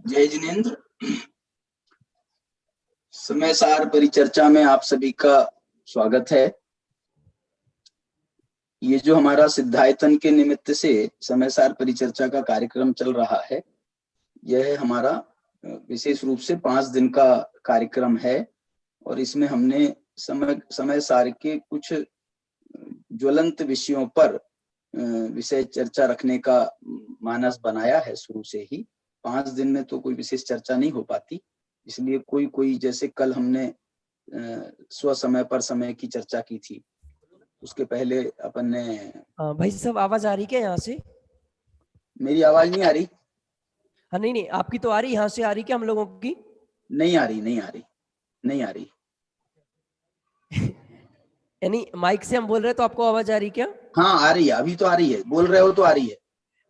जय जिनेन्द्र। समय सार परिचर्चा में आप सभी का स्वागत है। ये जो हमारा सिद्धायतन के निमित्त से समय सार परिचर्चा का कार्यक्रम चल रहा है, यह हमारा विशेष रूप से 5 दिन का कार्यक्रम है और इसमें हमने समय सार के कुछ ज्वलंत विषयों पर विषय चर्चा रखने का मानस बनाया है। शुरू से ही 5 दिन में तो कोई विशेष चर्चा नहीं हो पाती, इसलिए कोई जैसे कल हमने स्व समय पर समय की चर्चा की थी, उसके पहले अपन ने भाई साहब आवाज आ रही क्या यहाँ से? मेरी आवाज नहीं आ रही? हाँ नहीं आपकी तो आ रही, यहाँ से आ रही क्या हम लोगों की? नहीं आ रही। यानी माइक से हम बोल रहे हैं तो आपको आवाज आ रही क्या? हाँ आ रही है, अभी तो आ रही है। बोल रहे हो तो आ रही है।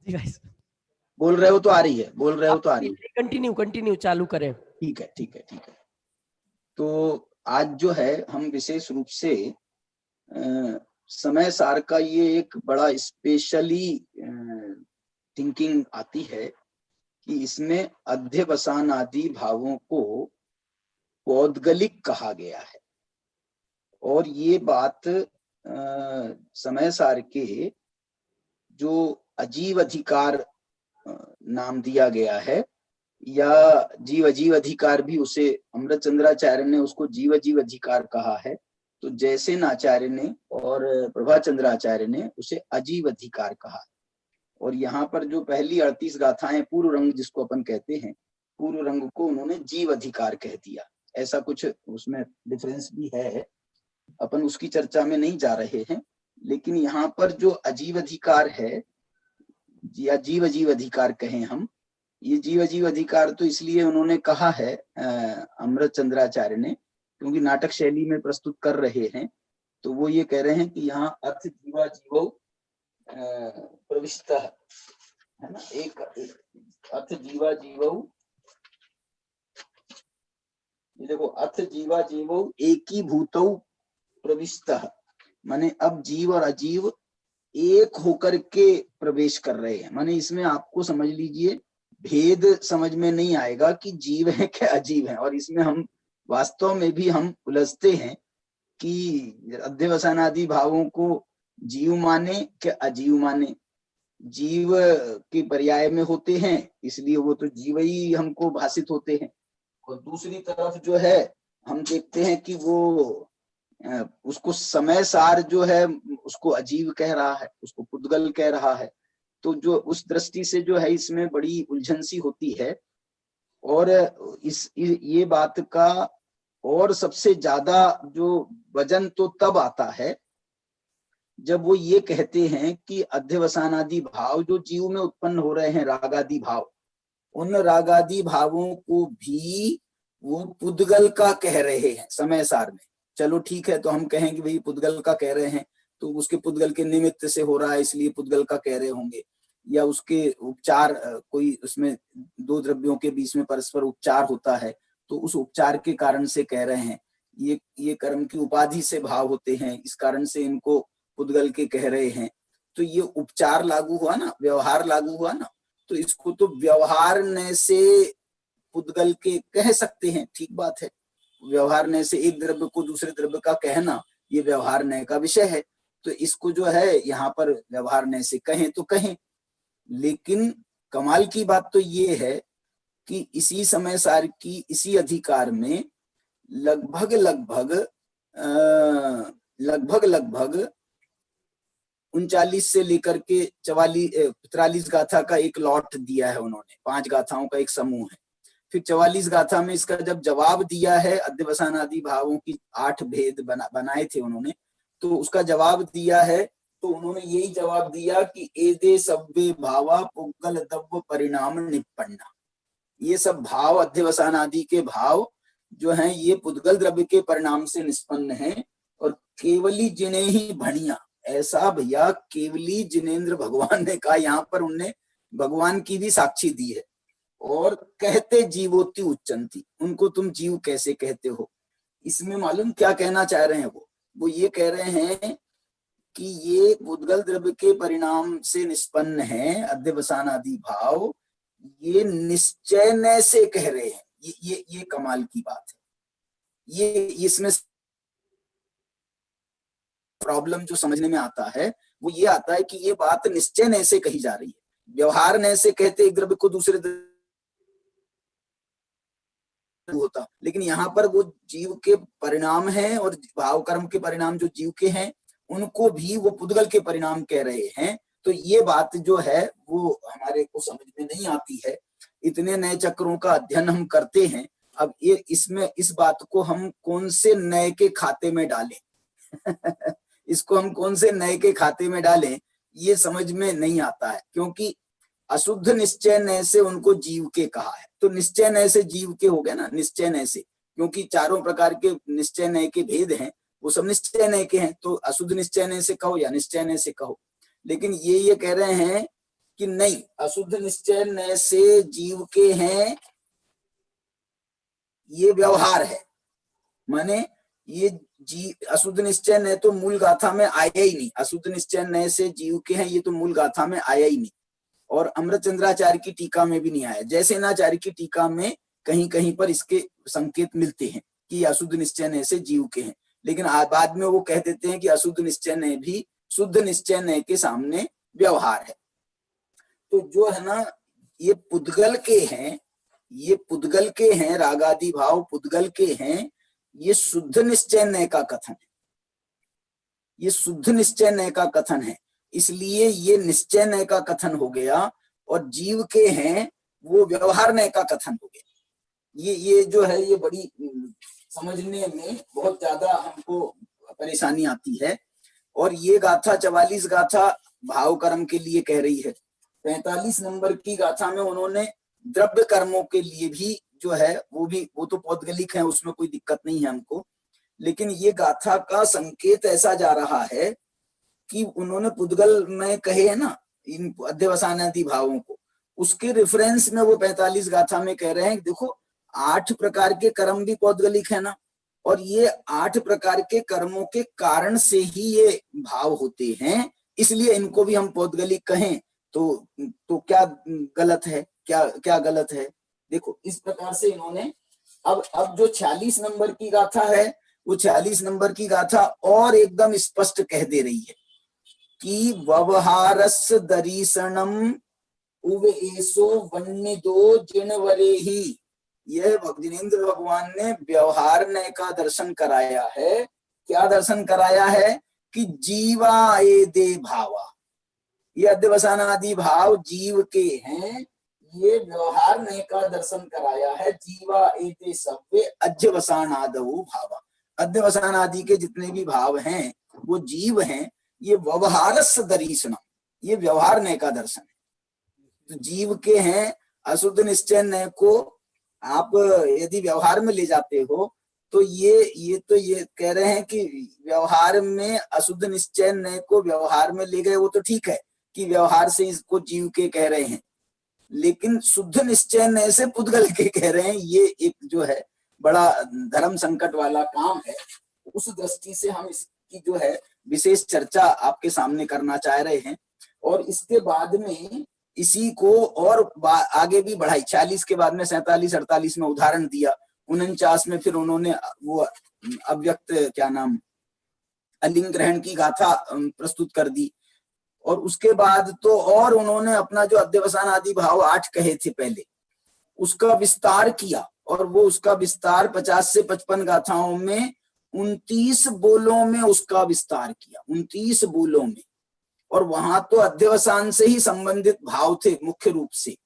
जी भाई साहब। बोल रहे हो तो आ रही है। कंटिन्यू चालू करें। ठीक है। तो आज जो है हम विशेष रूप से समय सार का ये एक बड़ा स्पेशली थिंकिंग आती है कि इसमें अध्यवसान आदि भावों को पौद्गलिक कहा गया है और ये बात समय सार के जो अजीव अधिकार नाम दिया गया है या जीव अजीव अधिकार भी, उसे अमृत चंद्राचार्य ने उसको जीव अजीव अधिकार कहा है, तो जैसे आचार्य ने और प्रभा चंद्राचार्य ने उसे अजीव अधिकार कहा। और यहाँ पर जो पहली 38 गाथाएं पूर्व रंग जिसको अपन कहते हैं, पूर्व रंग को उन्होंने जीव अधिकार कह दिया। ऐसा कुछ उसमें डिफरेंस भी है, अपन उसकी चर्चा में नहीं जा रहे हैं। लेकिन यहाँ पर जो अजीव अधिकार है या जीव अजीव अधिकार कहें हम, ये जीव अजीव अधिकार तो इसलिए उन्होंने कहा है अमृत चंद्राचार्य ने, क्योंकि नाटक शैली में प्रस्तुत कर रहे हैं। तो वो ये कह रहे हैं कि यहाँ अर्थ जीवा जीवो प्रविष्ट है ना, एक अर्थ जीवा जीवो, ये देखो, अर्थ जीवा जीवो एक ही भूतौ प्रविष्ट, माने अब जीव और अजीव एक होकर के प्रवेश कर रहे हैं। माने इसमें आपको समझ लीजिए भेद समझ में नहीं आएगा कि जीव है क्या अजीव है, और इसमें हम वास्तव में भी हम उलझते हैं कि अध्यवसान आदि भावों को जीव माने क्या अजीव माने। जीव के पर्याय में होते हैं इसलिए वो तो जीव ही हमको भाषित होते हैं, और दूसरी तरफ जो है हम देखते हैं कि वो उसको समय सार जो है उसको अजीव कह रहा है, उसको पुद्गल कह रहा है। तो जो उस दृष्टि से जो है इसमें बड़ी उलझन सी होती है। और ये बात का और सबसे ज्यादा जो वजन तो तब आता है जब वो ये कहते हैं कि अध्यवसान आदि भाव जो जीव में उत्पन्न हो रहे हैं, रागादि भाव, उन रागादि भावों को भी वो पुद्गल का कह रहे हैं समय सार में। चलो ठीक है, तो हम कहें कि भाई पुद्गल का कह रहे हैं तो उसके पुद्गल के निमित्त से हो रहा है इसलिए पुद्गल का कह रहे होंगे, या उसके उपचार, कोई उसमें 2 द्रव्यों के बीच में परस्पर उपचार होता है तो उस उपचार के कारण से कह रहे हैं। ये कर्म की उपाधि से भाव होते हैं, इस कारण से इनको पुद्गल के कह रहे हैं। तो ये उपचार लागू हुआ ना, व्यवहार लागू हुआ ना, तो इसको तो व्यवहार ने से पुद्गल के कह सकते हैं, ठीक बात है। व्यवहार ने से एक द्रव्य को दूसरे द्रव्य का कहना ये व्यवहार नय का विषय है, तो इसको जो है यहाँ पर व्यवहार नय से कहें तो कहें। लेकिन कमाल की बात तो ये है कि इसी समय सार की इसी अधिकार में लगभग 39 से लेकर के 43 गाथा का एक लॉट दिया है उन्होंने, 5 गाथाओं का एक समूह है। फिर 44 गाथा में इसका जब जवाब दिया है, अध्यवसान आदि भावों की 8 भेद बनाए थे उन्होंने, तो उसका जवाब दिया है। तो उन्होंने यही जवाब दिया कि एदे सव्वे भावा पुद्गल दव्य परिणाम निपन्ना, ये सब भाव अध्यवसान आदि के भाव जो हैं ये पुद्गल द्रव्य के परिणाम से निष्पन्न हैं। और केवली जिने ही भणिया, ऐसा भैया केवली जिनेन्द्र भगवान ने कहा, यहाँ पर उनने भगवान की भी साक्षी दी है। और कहते जीवोति उच्चंती, उनको तुम जीव कैसे कहते हो। इसमें मालूम क्या कहना चाह रहे हैं वो ये कह रहे हैं कि ये पुद्गल द्रव्य के परिणाम से निष्पन्न है अध्यवसान आदि भाव, ये निश्चय न से कह रहे हैं। ये कमाल की बात है। ये इसमें प्रॉब्लम जो समझने में आता है वो ये आता है कि ये बात निश्चय न से कही जा रही है। व्यवहार न से कहते एक द्रव्य को दूसरे होता, लेकिन यहाँ पर वो जीव के परिणाम हैं और भाव कर्म के परिणाम जो जीव के हैं उनको भी वो पुद्गल के परिणाम कह रहे हैं। तो ये बात जो है वो हमारे को समझ में नहीं आती है। इतने नए चक्रों का अध्ययन हम करते हैं, अब ये इसमें इस बात को हम कौन से नए के खाते में डालें इसको हम कौन से नए के खाते में डालें ये समझ में नहीं आता है, क्योंकि अशुद्ध निश्चय नय से उनको जीव के कहा है। तो निश्चय नय से जीव के हो गए ना, निश्चय नय से, क्योंकि चारों प्रकार के निश्चय नय के भेद हैं, वो सब निश्चय नय के हैं। तो अशुद्ध निश्चय नय से कहो या निश्चय नय से कहो, लेकिन ये कह रहे हैं कि नहीं, अशुद्ध निश्चय नय से जीव के हैं, ये व्यवहार है। माने ये अशुद्ध निश्चय नय तो मूल गाथा में आया ही नहीं। अशुद्ध निश्चय नय से जीव के हैं, ये तो मूल गाथा में आया ही नहीं, और अमृतचंद्राचार्य की टीका में भी नहीं आया। जैसे नाचार्य की टीका में कहीं कहीं पर इसके संकेत मिलते हैं कि अशुद्ध निश्चय नय से जीव के हैं, लेकिन बाद में वो कह देते हैं कि अशुद्ध निश्चय नय भी शुद्ध निश्चय नय के सामने व्यवहार है। तो जो है ना, ये पुद्गल के हैं, ये पुद्गल के हैं, रागादि भाव पुद्गल के हैं। ये शुद्ध निश्चय नय का कथन है, ये शुद्ध निश्चय नय का कथन है, इसलिए ये निश्चय नय का कथन हो गया, और जीव के हैं वो व्यवहार नय का कथन हो गया। ये जो है ये बड़ी समझने में बहुत ज्यादा हमको परेशानी आती है। और ये गाथा 44 गाथा भाव कर्म के लिए कह रही है। 45 नंबर की गाथा में उन्होंने द्रव्य कर्मों के लिए भी जो है वो तो पौद्गलिक है, उसमें कोई दिक्कत नहीं है हमको, लेकिन ये गाथा का संकेत ऐसा जा रहा है कि उन्होंने पुद्गल में कहे है ना इन अध्यवसानादि भावों को, उसके रेफरेंस में वो 45 गाथा में कह रहे हैं देखो 8 प्रकार के कर्म भी पौद्गलिक है ना, और ये 8 प्रकार के कर्मों के कारण से ही ये भाव होते हैं, इसलिए इनको भी हम पौद्गलिक कहें तो क्या गलत है, क्या गलत है। देखो इस प्रकार से इन्होंने अब जो 46 नंबर की गाथा है, वो 46 नंबर की गाथा और एकदम स्पष्ट कह दे रही है कि व्यवहारस दरीसणम उवेसो वन्निदो जिनवरे ही। यह जिनेन्द्र भगवान ने व्यवहार नय का दर्शन कराया है। क्या दर्शन कराया है कि जीवा ए दे भावा, ये अध्यवसानादि भाव जीव के हैं, ये व्यवहार नय का दर्शन कराया है। जीवा ए दे सव्वे अध्यवसानादौ भावा, अध्यवसानादि के जितने भी भाव हैं वो जीव हैं, ये व्यवहारस दरीसणम, ये व्यवहार नय का दर्शन है। तो जीव के हैं, अशुद्ध निश्चय नय को आप यदि व्यवहार में ले जाते हो तो ये कह रहे हैं कि व्यवहार में अशुद्ध निश्चय नय को व्यवहार में ले गए, वो तो ठीक है कि व्यवहार से इसको जीव के कह रहे हैं, लेकिन शुद्ध निश्चय नय से पुद्गल के कह रहे हैं। ये एक जो है बड़ा धर्म संकट वाला काम है। उस दृष्टि से हम इसकी जो है विशेष चर्चा आपके सामने करना चाह रहे हैं। और इसके बाद में इसी को और आगे भी बढ़ाई। 40 के बाद में 47 48 में उदाहरण दिया। 49 में फिर उन्होंने वो अव्यक्त क्या नाम अलिंग ग्रहण की गाथा प्रस्तुत कर दी। और उसके बाद तो और उन्होंने अपना जो अध्यवसान आदि भाव 8 कहे थे पहले, उसका विस्तार किया। और वो उसका विस्तार 50 से 55 गाथाओं में 29 बोलों में उसका विस्तार किया, 29 बोलों में। और वहां तो अध्यवसान से ही संबंधित भाव थे मुख्य रूप से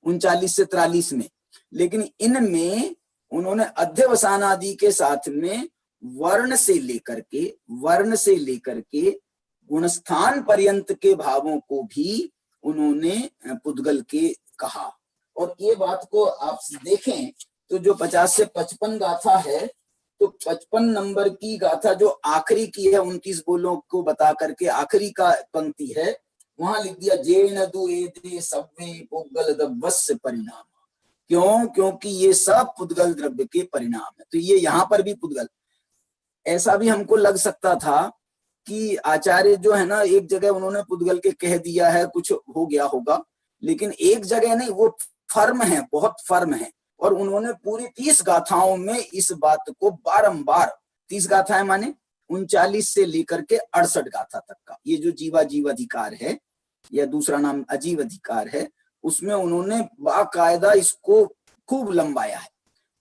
39 से 43 में, लेकिन इनमें उन्होंने अध्यवसान आदि के साथ में वर्ण से लेकर के गुणस्थान पर्यंत के भावों को भी उन्होंने पुद्गल के कहा। और ये बात को आप देखें तो जो 50 से 55 गाथा है, तो 55 नंबर की गाथा जो आखिरी की है 29 बोलों को बता करके आखिरी का पंक्ति है, वहां लिख दिया जेन दु एते सव्वे पुद्गल द्रव्यस्य परिणाम। क्यों? क्योंकि ये सब पुद्गल द्रव्य के परिणाम है। तो ये यहाँ पर भी पुद्गल। ऐसा भी हमको लग सकता था कि आचार्य जो है ना, एक जगह उन्होंने पुद्गल के कह दिया है, कुछ हो गया होगा, लेकिन एक जगह नहीं, वो फर्म है, बहुत फर्म है। और उन्होंने पूरी 30 गाथाओं में इस बात को बारंबार, 30 गाथाएं माने 39 से लेकर के 68 गाथा तक का ये जो जीवा जीव अधिकार है, या दूसरा नाम अजीव अधिकार है, उसमें उन्होंने बाकायदा इसको खूब लंबाया है।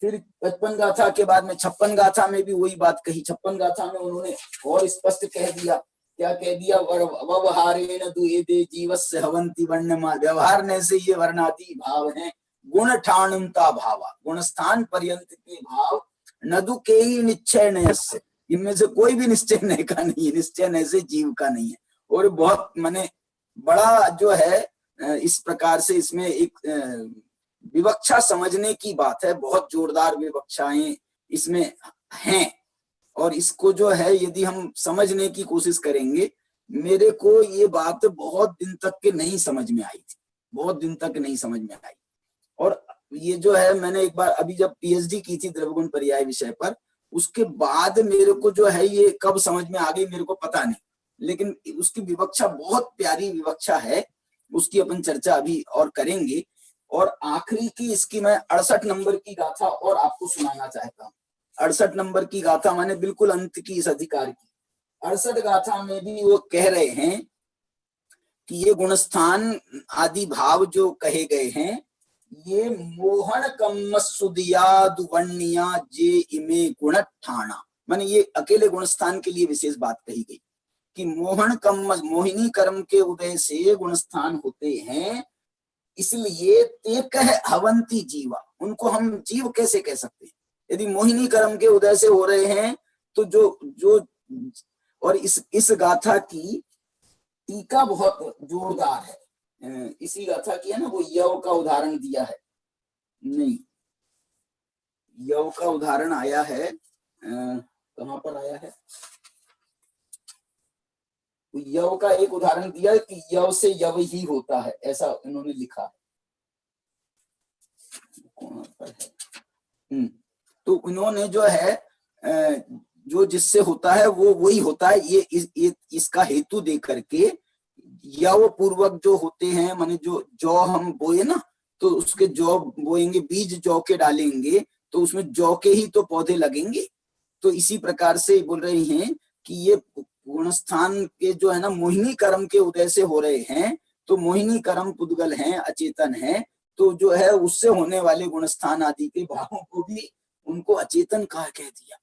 फिर 55 गाथा के बाद में 56 गाथा में भी वही बात कही। 56 गाथा में उन्होंने और स्पष्ट कह दिया, क्या कह दिया, व्यवहारेण दुएदे जीवस्य हवन्ति वर्णमा, व्यवहारने से ये वर्णादि भाव हैं, गुण ठाणंता भावा, गुण स्थान पर्यंत के भाव, नदु के ही निश्चय नयस्य, इनमें से कोई भी निश्चय नय का नहीं है, निश्चय नय से जीव का नहीं है। और बहुत माने बड़ा जो है इस प्रकार से इसमें एक विवक्षा समझने की बात है, बहुत जोरदार विवक्षाएं इसमें हैं। और इसको जो है यदि हम समझने की कोशिश करेंगे, मेरे को ये बात बहुत दिन तक के नहीं समझ में आई थी, बहुत दिन तक नहीं समझ में आई। और ये जो है मैंने एक बार अभी जब पीएचडी की थी द्रव्यगुण पर्याय विषय पर, उसके बाद मेरे को जो है ये कब समझ में आ गई मेरे को पता नहीं, लेकिन उसकी विवक्षा बहुत प्यारी विवक्षा है, उसकी अपन चर्चा अभी और करेंगे। और आखिरी की इसकी मैं 68 नंबर की गाथा और आपको सुनाना चाहता हूँ। 68 नंबर की गाथा माने बिल्कुल अंत की इस अधिकार की। 68 गाथा में भी वो कह रहे हैं कि ये गुणस्थान आदि भाव जो कहे गए हैं, ये मोहन कम्म सुदियादुवर्णिया जे इमे गुण ठाणा, माने ये अकेले गुणस्थान के लिए विशेष बात कही गई कि मोहन कम्म, मोहिनी कर्म के उदय से गुणस्थान होते हैं, इसलिए ते कह हवंती जीवा, उनको हम जीव कैसे कह सकते हैं यदि मोहिनी कर्म के उदय से हो रहे हैं। तो जो और इस गाथा की टीका बहुत जोरदार है, इसी गाथा की है ना, वो यव का उदाहरण दिया है, नहीं यव का उदाहरण आया है, कहां पर आया है, यव का एक उदाहरण दिया कि यव से यव ही होता है, ऐसा इन्होंने लिखा है। कौन पर है, तो इन्होंने जो है जो जिससे होता है वो वही होता है, ये इसका हेतु दे करके यव पूर्वक जो होते हैं, माने जो जौ हम बोए ना, तो उसके जौ बोएंगे, बीज जौ के डालेंगे तो उसमें जौ के ही तो पौधे लगेंगे। तो इसी प्रकार से बोल रहे हैं कि ये गुणस्थान के जो है ना मोहिनी कर्म के उदय से हो रहे हैं, तो मोहिनी कर्म पुद्गल हैं, अचेतन हैं, तो जो है उससे होने वाले गुणस्थान आदि के भावों को भी उनको अचेतन कह दिया,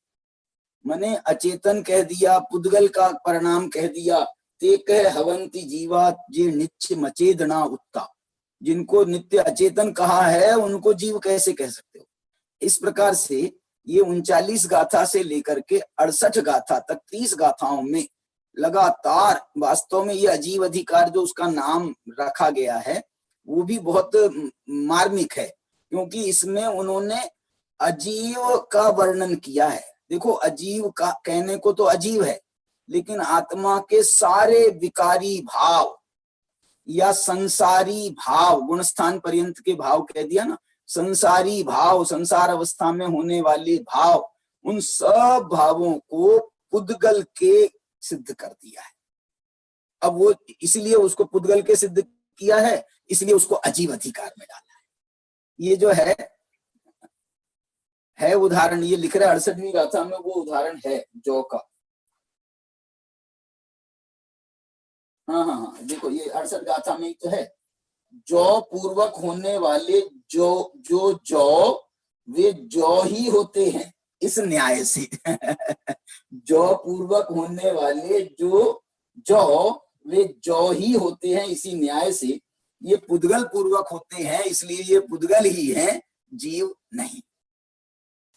माने अचेतन कह दिया, पुद्गल का परिणाम कह दिया। ते कह हवंती जीवा जे नित्य मचेदना उत्ता, जिनको नित्य अचेतन कहा है उनको जीव कैसे कह सकते हो। इस प्रकार से ये 39 गाथा से लेकर के 68 गाथा तक 30 गाथाओं में लगातार, वास्तव में ये अजीव अधिकार जो उसका नाम रखा गया है वो भी बहुत मार्मिक है, क्योंकि इसमें उन्होंने अजीव का वर्णन किया है। देखो अजीव का कहने को तो अजीव है, लेकिन आत्मा के सारे विकारी भाव या संसारी भाव, गुणस्थान पर्यंत के भाव कह दिया ना, संसारी भाव, संसार अवस्था में होने वाले भाव, उन सब भावों को पुद्गल के सिद्ध कर दिया है। अब वो इसलिए उसको पुद्गल के सिद्ध किया है, इसलिए उसको अजीव अधिकार में डाला है। ये जो है उदाहरण, ये लिख रहे 68वीं गाथा में वो उदाहरण है जौ का। हाँ, देखो ये 68 गाथा में ही तो है, जौ पूर्वक होने वाले जौ वे जौ ही होते हैं इस न्याय से जौ पूर्वक होने वाले जौ वे जौ ही होते हैं इसी न्याय से, ये पुद्गल पूर्वक होते हैं इसलिए ये पुद्गल ही है, जीव नहीं।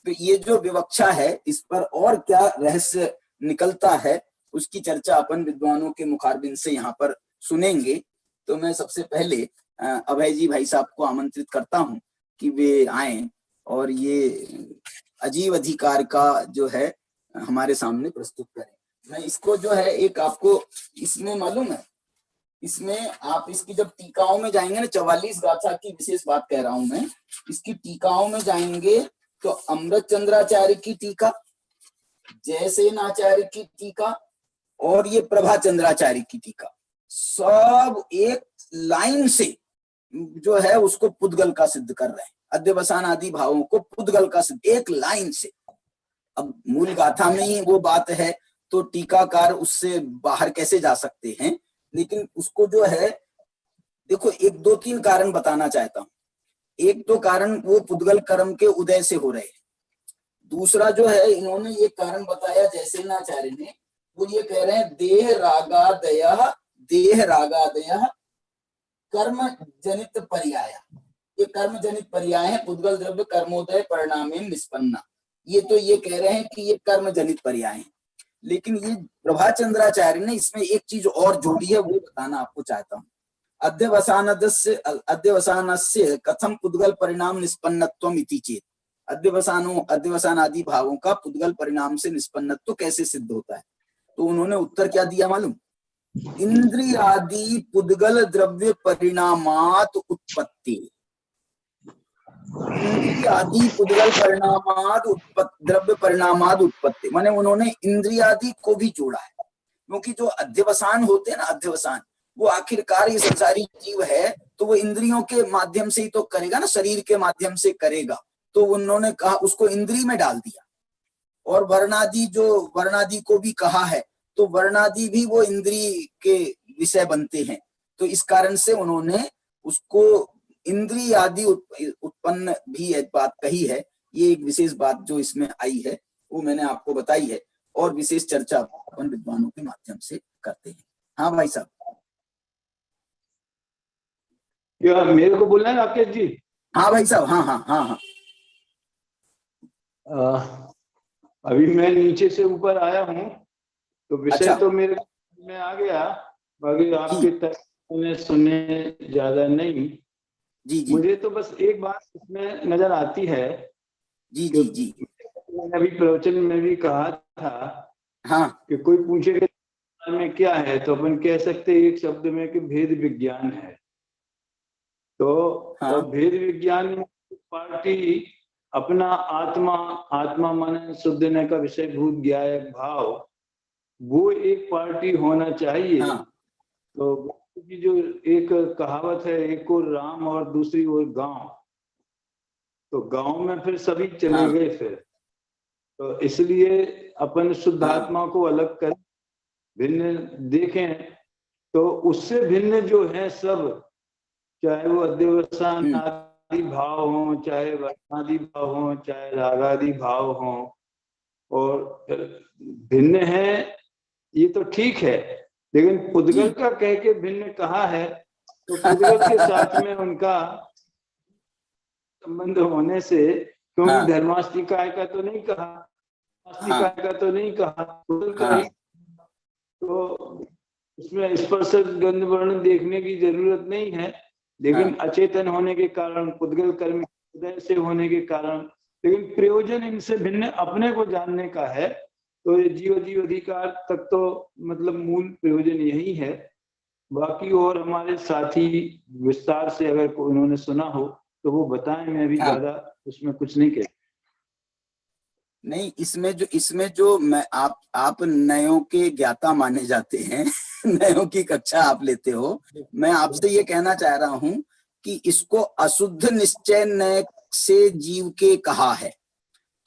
तो ये जो विवक्षा है इस पर और क्या रहस्य निकलता है उसकी चर्चा अपन विद्वानों के मुखारबिन से यहाँ पर सुनेंगे। तो मैं सबसे पहले अभय जी भाई साहब को आमंत्रित करता हूँ कि वे आए और ये अजीव अधिकार का जो है हमारे सामने प्रस्तुत करें। मैं इसको जो है एक आपको इसमें मालूम है, इसमें आप इसकी जब टीकाओं में जाएंगे ना, 44 गाथा की विशेष बात कह रहा हूं मैं, इसकी टीकाओं में जाएंगे तो अमृत चंद्राचार्य की टीका, जयसेन आचार्य की टीका और ये प्रभा चंद्राचार्य की टीका, सब एक लाइन से जो है उसको पुद्गल का सिद्ध कर रहे हैं, अध्यवसान आदि भावों को पुद्गल का सिद्ध एक लाइन से। अब मूल गाथा में ही वो बात है तो टीकाकार उससे बाहर कैसे जा सकते हैं, लेकिन उसको जो है देखो एक दो तीन कारण बताना चाहता हूं। एक तो कारण वो पुद्गल कर्म के उदय से हो रहे हैं, दूसरा जो है इन्होंने ये कारण बताया जैसे नाचार्य ने, वो ये कह रहे हैं देह रागादय कर्म जनित पर्याय, ये कर्म जनित पर्याय है, पुद्गल द्रव्य कर्मोदय परिणामे निष्पन्ना, ये तो ये कह रहे हैं कि ये कर्म जनित पर्याय है। लेकिन ये प्रभाचंद्राचार्य ने इसमें एक चीज और जोड़ी है, वो बताना आपको चाहता हूँ। अध्यवसानस्य कथम पुद्गल परिणाम निष्पन्नत्वम इति चेत, अध्यवसान आदि भावों का पुद्गल परिणाम से निष्पन्नत्व कैसे सिद्ध होता है, तो उन्होंने उत्तर क्या दिया मालूम, इंद्रियादि पुद्गल द्रव्य परिणामात उत्पत्ति, इंद्रियादि पुद्गल परिणामाद द्रव्य परिणामाद उत्पत्ति, माने उन्होंने इंद्रियादि को भी जोड़ा है, क्योंकि जो अध्यवसान होते हैं ना, अध्यवसान वो आखिरकार ये संसारी जीव है तो वो इंद्रियों के माध्यम से ही तो करेगा ना, शरीर के माध्यम से करेगा, तो उन्होंने कहा उसको इंद्री में डाल दिया। और वर्णादि, जो वर्णादि को भी कहा है तो वर्णादि भी वो इंद्री के विषय बनते हैं, तो इस कारण से उन्होंने उसको इंद्री आदि उत्पन्न भी एक बात कही है। ये एक विशेष बात जो इसमें आई है वो मैंने आपको बताई है, और विशेष चर्चा अपन विद्वानों के माध्यम से करते हैं। हाँ भाई साहब। क्या मेरे को बोलना है राकेश जी? हाँ भाई साहब, हाँ हाँ हाँ हाँ। अभी मैं नीचे से ऊपर आया हूँ तो विषय अच्छा। तो मेरे में आ गया, बाकी आपके तक में सुने ज्यादा नहीं। जी जी। मुझे तो बस एक बात इसमें नजर आती है। जी जी जी। मैंने अभी प्रवचन में भी कहा था हाँ कि कोई पूछेगा में क्या है तो अपन कह सकते एक शब्द में कि भेद विज्ञान है। तो हाँ। और भेद विज्ञान में पार्टी अपना आत्मा मन शुद्धने का विषयभूत ज्ञाय भाव, वो एक पार्टी होना चाहिए। हाँ। तो की जो एक कहावत है, एक और राम और दूसरी ओर गांव, तो गांव में फिर सभी चले हाँ। गए फिर, तो इसलिए अपन शुद्धात्मा को अलग कर भिन्न देखें, तो उससे भिन्न जो है सब, चाहे वो अध्यवसान आदि भाव हो, चाहे वर्णादि भाव हो, चाहे रागादि भाव हो, और भिन्न है ये तो ठीक है, लेकिन पुद्गल का कह के भिन्न कहा है तो पुद्गल के साथ में उनका संबंध होने से, क्योंकि हाँ। धर्मास्तिकाय का तो नहीं कहा, आस्तिकाय का तो नहीं कहा, पुद्गल का ही, तो उसमें स्पर्श गंध वर्ण देखने की जरूरत नहीं है। लेकिन अचेतन होने के कारण, पुद्गल कर्म उदय से होने के कारण, लेकिन प्रयोजन इनसे भिन्न अपने को जानने का है, तो ये जीव अधिकार तक तो मतलब मूल प्रयोजन यही है। बाकी और हमारे साथी विस्तार से अगर उन्होंने सुना हो तो वो बताएं, मैं भी ज्यादा उसमें कुछ नहीं कहता। नहीं, इसमें जो मैं आप नयों के ज्ञाता माने जाते हैं नयों की कक्षा आप लेते हो, मैं आपसे ये कहना चाह रहा हूं कि इसको अशुद्ध निश्चय नय से जीव के कहा है,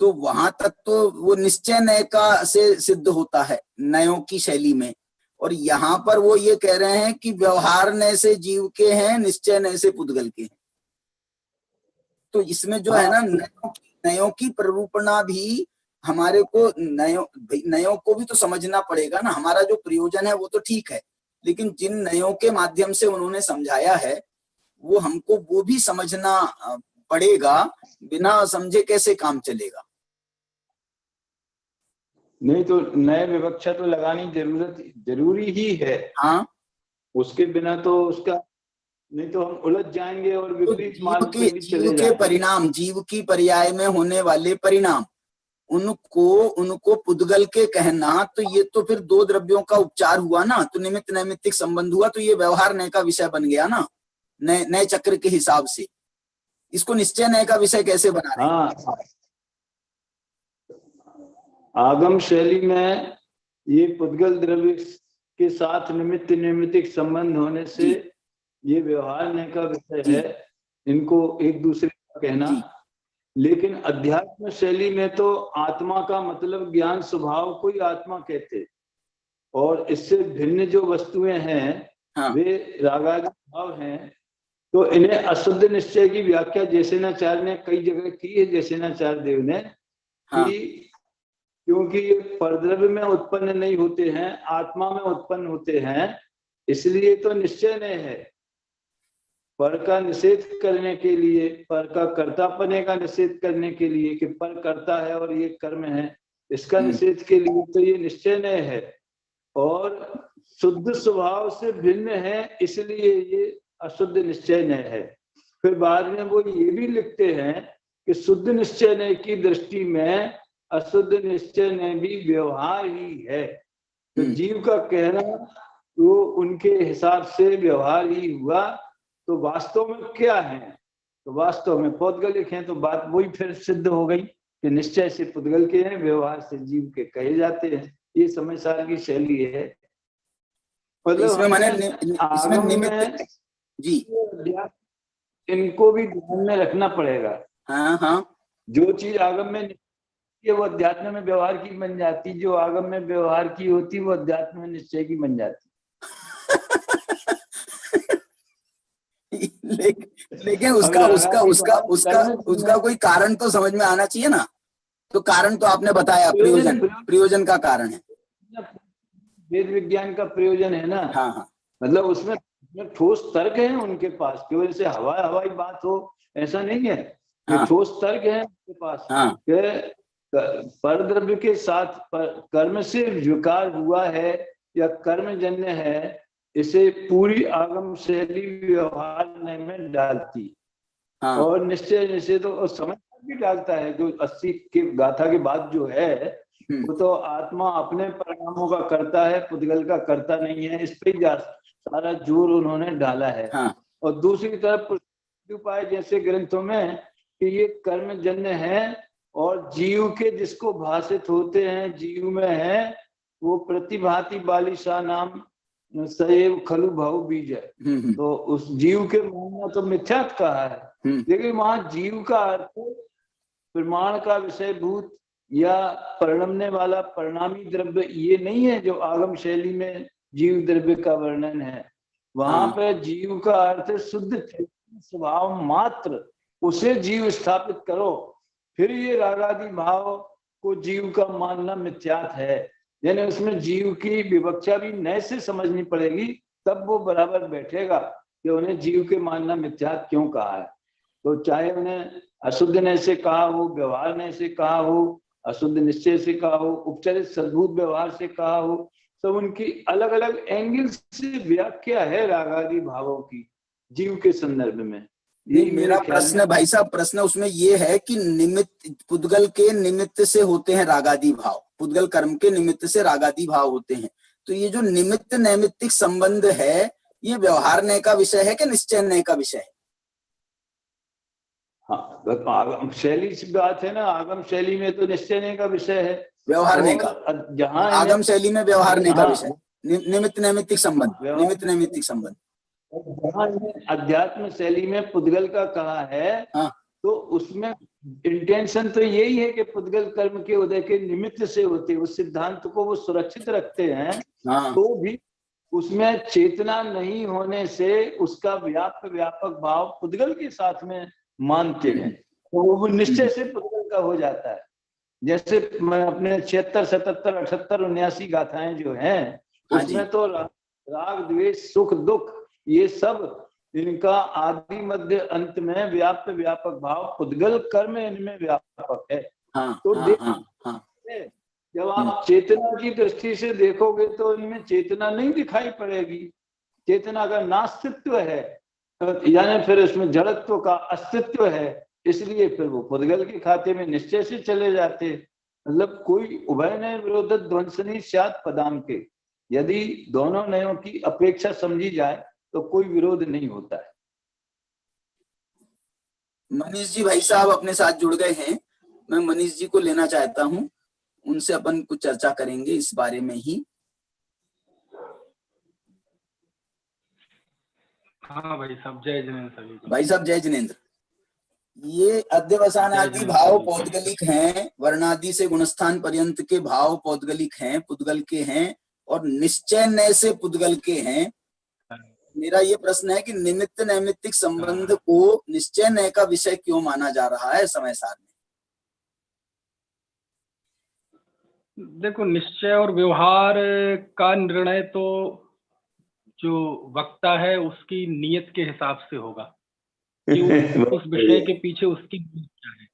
तो वहां तक तो वो निश्चय नय का से सिद्ध होता है नयों की शैली में, और यहाँ पर वो ये कह रहे हैं कि व्यवहार नय से जीव के हैं, निश्चय नय से पुद्गल के हैं। तो इसमें जो है ना नयों की प्ररूपणा भी हमारे को, नयों को भी तो समझना पड़ेगा ना। हमारा जो प्रयोजन है वो तो ठीक है, लेकिन जिन नयों के माध्यम से उन्होंने समझाया है वो हमको वो भी समझना पड़ेगा, बिना समझे कैसे काम चलेगा। नहीं तो नए विवक्षा तो लगानी जरूरी ही है। हाँ, उसके बिना तो उसका, नहीं तो हम उलझ जाएंगे और विपरीत मार्ग पे भी चले जीव के जाएंगे। परिणाम, जीव की पर्याय में होने वाले परिणाम, उनको पुद्गल के कहना, तो ये तो फिर दो द्रव्यों का उपचार हुआ ना, तो निमित्त नैमित्तिक संबंध हुआ, तो ये व्यवहार नय का विषय बन गया ना, नए चक्र के हिसाब से। इसको निश्चय नय का विषय कैसे बना रहे हैं? हाँ, आगम शैली में ये पुद्गल द्रव्य के साथ निमित्त नैमित्तिक संबंध होने से ये व्यवहार का विषय जी। है, इनको एक दूसरे का कहना। जी। लेकिन अध्यात्म शैली में तो आत्मा का मतलब ज्ञान स्वभाव को ही आत्मा कहते, और इससे भिन्न जो वस्तुएं हैं हाँ। वे रागादि भाव हैं। तो इन्हें अशुद्ध निश्चय की व्याख्या जैसेनाचार्य ने कई जगह की है, जैसेनाचार्य देव ने, हाँ। कि क्योंकि ये परद्रव्य में उत्पन्न नहीं होते हैं, आत्मा में उत्पन्न होते हैं, इसलिए तो निश्चय नहीं है। पर का निषेध करने के लिए, पर का कर्तापने का निषेध करने के लिए कि पर करता है और ये कर्म है, इसका निषेध के लिए तो ये निश्चय नहीं है। और शुद्ध स्वभाव से भिन्न है, इसलिए ये अशुद्ध निश्चय नहीं है। फिर बाद में वो ये भी लिखते हैं कि शुद्ध निश्चय नहीं की दृष्टि में अशुद्ध निश्चय नहीं भी व्यवहार ही है। तो जीव का कहना वो उनके हिसाब से व्यवहार ही हुआ। तो वास्तव में क्या है? तो वास्तव में पौद्गलिक हैं। तो बात वही फिर सिद्ध हो गई कि निश्चय से पुद्गल के हैं, व्यवहार से जीव के कहे जाते हैं। ये समझदार की शैली है। मतलब इसमें माने इसमें आगम निमित्त में जी, इनको भी ध्यान में रखना पड़ेगा। हाँ हाँ, जो चीज आगम में निश्चय वो अध्यात्म में व्यवहार की बन जाती, जो आगम में व्यवहार की होती वो अध्यात्म में निश्चय की बन जाती। लेकिन उसका कोई कारण तो समझ में आना चाहिए ना। तो कारण तो आपने बताया, प्रयोजन का कारण है, वेद विज्ञान का प्रयोजन है ना। हाँ हाँ, मतलब उसमें ठोस तर्क है उनके पास, केवल से हवाई बात हो ऐसा नहीं है। हाँ, ठोस तर्क है उनके पास। हाँ, परद्रव्य के साथ कर्म से विकार हुआ है या कर्मजन्य है, इसे पूरी आगम शैली व्यवहार में डालती। हाँ, और निश्चय तो समझ भी डालता है। जो 80 के गाथा के बाद जो है वो तो आत्मा अपने परिणामों का करता है, पुद्गल का करता नहीं है, इस पे सारा जोर उन्होंने डाला है। हाँ, और दूसरी तरफ उपाय जैसे ग्रंथों में कि ये कर्मजन्य है, और जीव के जिसको भाषित होते हैं जीव में है, वो प्रतिभाति बालिशा नाम सैव खलु भाव बीज है। तो उस जीव के मानना तो मिथ्यात कहा है, लेकिन वहां जीव का अर्थ प्रमाण का विषयभूत या परिणमने वाला परिणामी द्रव्य ये नहीं है जो आगम शैली में जीव द्रव्य का वर्णन है। वहां पे जीव का अर्थ शुद्ध स्वभाव मात्र, उसे जीव स्थापित करो। फिर ये रागादि भाव को जीव का मानना मिथ्यात है, यानी उसमें जीव की विवक्षा भी नए से समझनी पड़ेगी, तब वो बराबर बैठेगा कि उन्हें जीव के मानना मिथ्यात क्यों कहा है। तो चाहे उन्हें अशुद्ध ने से कहा हो, व्यवहार ने से कहा हो, अशुद्ध निश्चय से कहा हो, उपचारित सद्भूत व्यवहार से कहा हो, सब उनकी अलग अलग एंगल से व्याख्या है रागादि भावों की जीव के संदर्भ में। नहीं, मेरा प्रश्न भाई साहब, प्रश्न उसमें ये है कि निमित्त पुद्गल के निमित्त से होते हैं रागादि भाव, पुद्गल कर्म के निमित्त से रागादि भाव होते हैं। तो ये जो निमित्त नैमित्तिक संबंध है, ये व्यवहार नय का विषय है कि निश्चय नय का विषय है? हाँ, आगम शैली से बात है ना। आगम शैली में तो निश्चय नय का विषय है, व्यवहार नय का। जहाँ आगम शैली में व्यवहार नय का विषय, निमित्त नैमित्तिक संबंध, निमित्त नैमित्तिक संबंध। जहाँ अध्यात्म शैली में पुद्गल का कहा है, हाँ, तो उसमें इंटेंशन तो यही है कि पुद्गल कर्म के उदय के निमित्त से होते, उस सिद्धांत को वो सुरक्षित रखते हैं। हाँ, तो भी उसमें चेतना नहीं होने से उसका व्यापक भाव पुद्गल के साथ में मानते हैं, तो वो निश्चय से पुद्गल का हो जाता है। जैसे मैं अपने 76, 77, 78, 79 गाथाएं जो हैं, उसमें तो राग द्वेष सुख दुख ये सब इनका आदि मध्य अंत में व्यापक भाव पुद्गल कर्म इनमें व्यापक है। तो जब आप चेतना की दृष्टि से देखोगे तो इनमें चेतना नहीं दिखाई पड़ेगी, चेतना का नास्तित्व है, यानी फिर इसमें जड़त्व का अस्तित्व है, इसलिए फिर वो पुद्गल के खाते में निश्चय से चले जाते। मतलब कोई उभय नय विरोध ध्वंसनी स्यात् पदाम के, यदि दोनों नयों की अपेक्षा समझी जाए तो कोई विरोध नहीं होता है। मनीष जी भाई साहब अपने साथ जुड़ गए हैं, मैं मनीष जी को लेना चाहता हूं, उनसे अपन कुछ चर्चा करेंगे इस बारे में ही। हाँ भाई साहब, जय जिनेन्द्र सभी को। भाई साहब जय जिनेन्द्र। ये अध्यवसानादि भाव पौद्गलिक हैं, वर्णादि से गुणस्थान पर्यंत के भाव पौद्गलिक हैं, पुद्गल के हैं, और निश्चय नय से पुद्गल के हैं। मेरा ये प्रश्न है कि निमित्त नैमित्तिक संबंध को निश्चय नय का विषय क्यों माना जा रहा है समय सार में? देखो, निश्चय और व्यवहार का निर्णय तो जो वक्ता है उसकी नियत के हिसाब से होगा कि उस विषय के पीछे उसकी नीयत क्या है।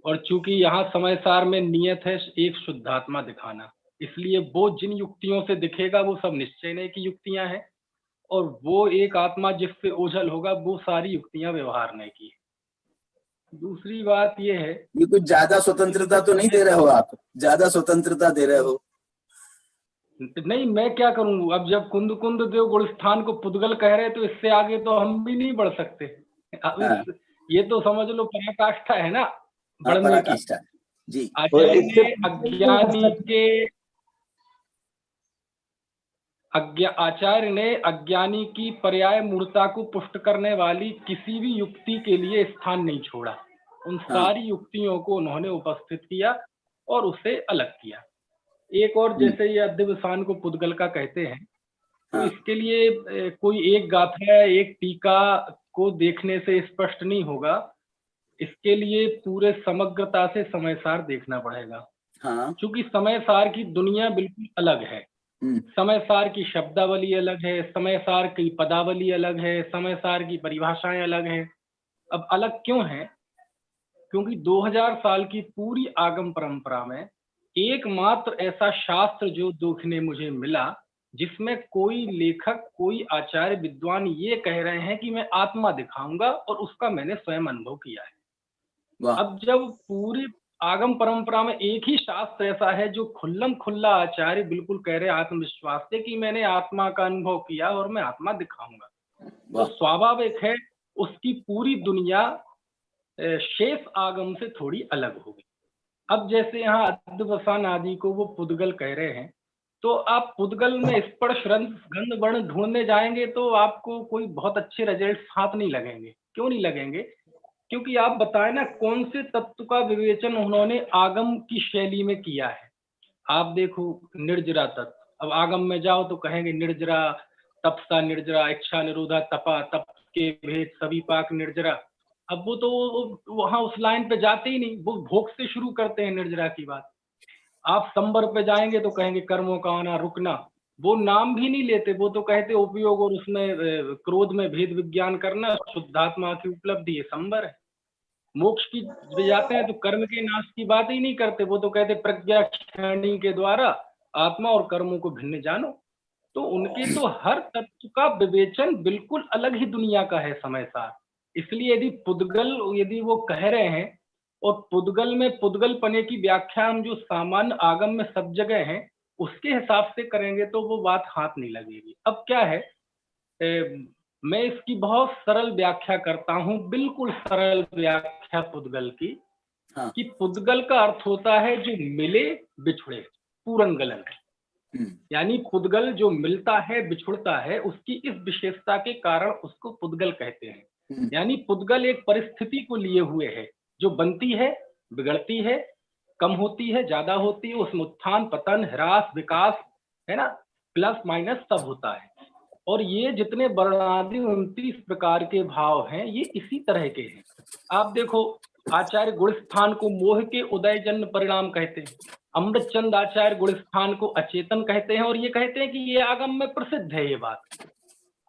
और चूंकि यहाँ समय सार में नियत है एक शुद्धात्मा दिखाना, इसलिए वो जिन युक्तियों से दिखेगा वो सब निश्चय नय की युक्तियां हैं, और वो एक आत्मा जिससे ओझल होगा वो सारी युक्तियां व्यवहार नय की है। दूसरी बात ये है, ये कुछ ज्यादा स्वतंत्रता तो नहीं दे रहे हो आप? ज्यादा स्वतंत्रता दे रहे हो? नहीं, मैं क्या करूं, अब जब कुंद कुंद देव गुणस्थान को पुद्गल कह रहे तो इससे आगे तो हम भी नहीं बढ़ सकते। अब ये तो समझ लो पराकाष्ठा है ना बढ़ने की। जी। आचार्य ने अज्ञानी की पर्याय मूर्ता को पुष्ट करने वाली किसी भी युक्ति के लिए स्थान नहीं छोड़ा। उन सारी युक्तियों को उन्होंने उपस्थित किया और उसे अलग किया। एक और, जैसे ये अध्यवसान को पुद्गल का कहते हैं, तो इसके लिए कोई एक गाथा एक टीका को देखने से स्पष्ट नहीं होगा। इसके लिए पूरे समग्रता से समय सार देखना पड़ेगा। क्योंकि समय सार की दुनिया बिल्कुल अलग है। समय सार की शब्दावली अलग है, समय सार की पदावली अलग है, समय सार की परिभाषाएं अलग हैं। अब अलग क्यों है? क्योंकि 2000 साल की पूरी आगम परंपरा में एकमात्र ऐसा शास्त्र जो देखने मुझे मिला जिसमें कोई लेखक, कोई आचार्य, विद्वान ये कह रहे हैं कि मैं आत्मा दिखाऊंगा और उसका मैंने स्वयं अनुभव किया है। अब जब पूरी आगम परंपरा में एक ही शास्त्र ऐसा है जो खुल्लम खुल्ला आचार्य बिल्कुल कह रहे आत्मविश्वास से कि मैंने आत्मा का अनुभव किया और मैं आत्मा दिखाऊंगा, तो स्वाभाविक है उसकी पूरी दुनिया शेष आगम से थोड़ी अलग होगी। अब जैसे यहाँ अध्यवसान आदि को वो पुद्गल कह रहे हैं, तो आप पुद्गल में स्पर्श गंध वर्ण ढूंढने जाएंगे तो आपको कोई बहुत अच्छे रिजल्ट हाथ नहीं लगेंगे। क्यों नहीं लगेंगे? क्योंकि आप बताएं ना कौन से तत्व का विवेचन उन्होंने आगम की शैली में किया है। आप देखो निर्जरा तत्व, अब आगम में जाओ तो कहेंगे निर्जरा, तपसा निर्जरा, इच्छा निरोधा तपा, तप के भेद सभी पाक निर्जरा। अब वो तो वहां उस लाइन पे जाते ही नहीं, वो भोग से शुरू करते हैं निर्जरा की बात। आप संबर पे जाएंगे तो कहेंगे कर्मों का आना रुकना, वो नाम भी नहीं लेते, वो तो कहते उपयोग और उसमें क्रोध में भेद विज्ञान करना, शुद्धात्मा की उपलब्धि, ये संबर है। मोक्ष की जाते हैं तो कर्म के नाश की बात ही नहीं करते, वो तो कहते प्रज्ञा क्षणी के द्वारा आत्मा और कर्मों को भिन्न जानो। तो उनके तो हर तत्व का विवेचन बिल्कुल अलग ही दुनिया का है समय सार। इसलिए यदि पुद्गल यदि वो कह रहे हैं और पुद्गल में पुद्गल पने की व्याख्या हम जो सामान्य आगम में सब जगह है उसके हिसाब से करेंगे तो वो बात हाथ नहीं लगेगी। अब क्या है, मैं इसकी बहुत सरल व्याख्या करता हूं, बिल्कुल सरल व्याख्या पुद्गल की। कि पुद्गल का अर्थ होता है जो मिले बिछुड़े, पूरन गलन है। यानी पुद्गल जो मिलता है बिछुड़ता है, उसकी इस विशेषता के कारण उसको पुद्गल कहते हैं। यानी पुद्गल एक परिस्थिति को लिए हुए है जो बनती है, बिगड़ती है, कम होती है, ज्यादा होती है, उसमें उत्थान पतन, ह्रास, विकास, है ना, प्लस माइनस सब होता है। और ये जितने वर्णादि 29 प्रकार के भाव हैं ये इसी तरह के हैं। आप देखो आचार्य गुणस्थान को मोह के उदय जन्म परिणाम कहते हैं, अमृतचंद आचार्य गुणस्थान को अचेतन कहते हैं और ये कहते हैं कि ये आगम में प्रसिद्ध है ये बात।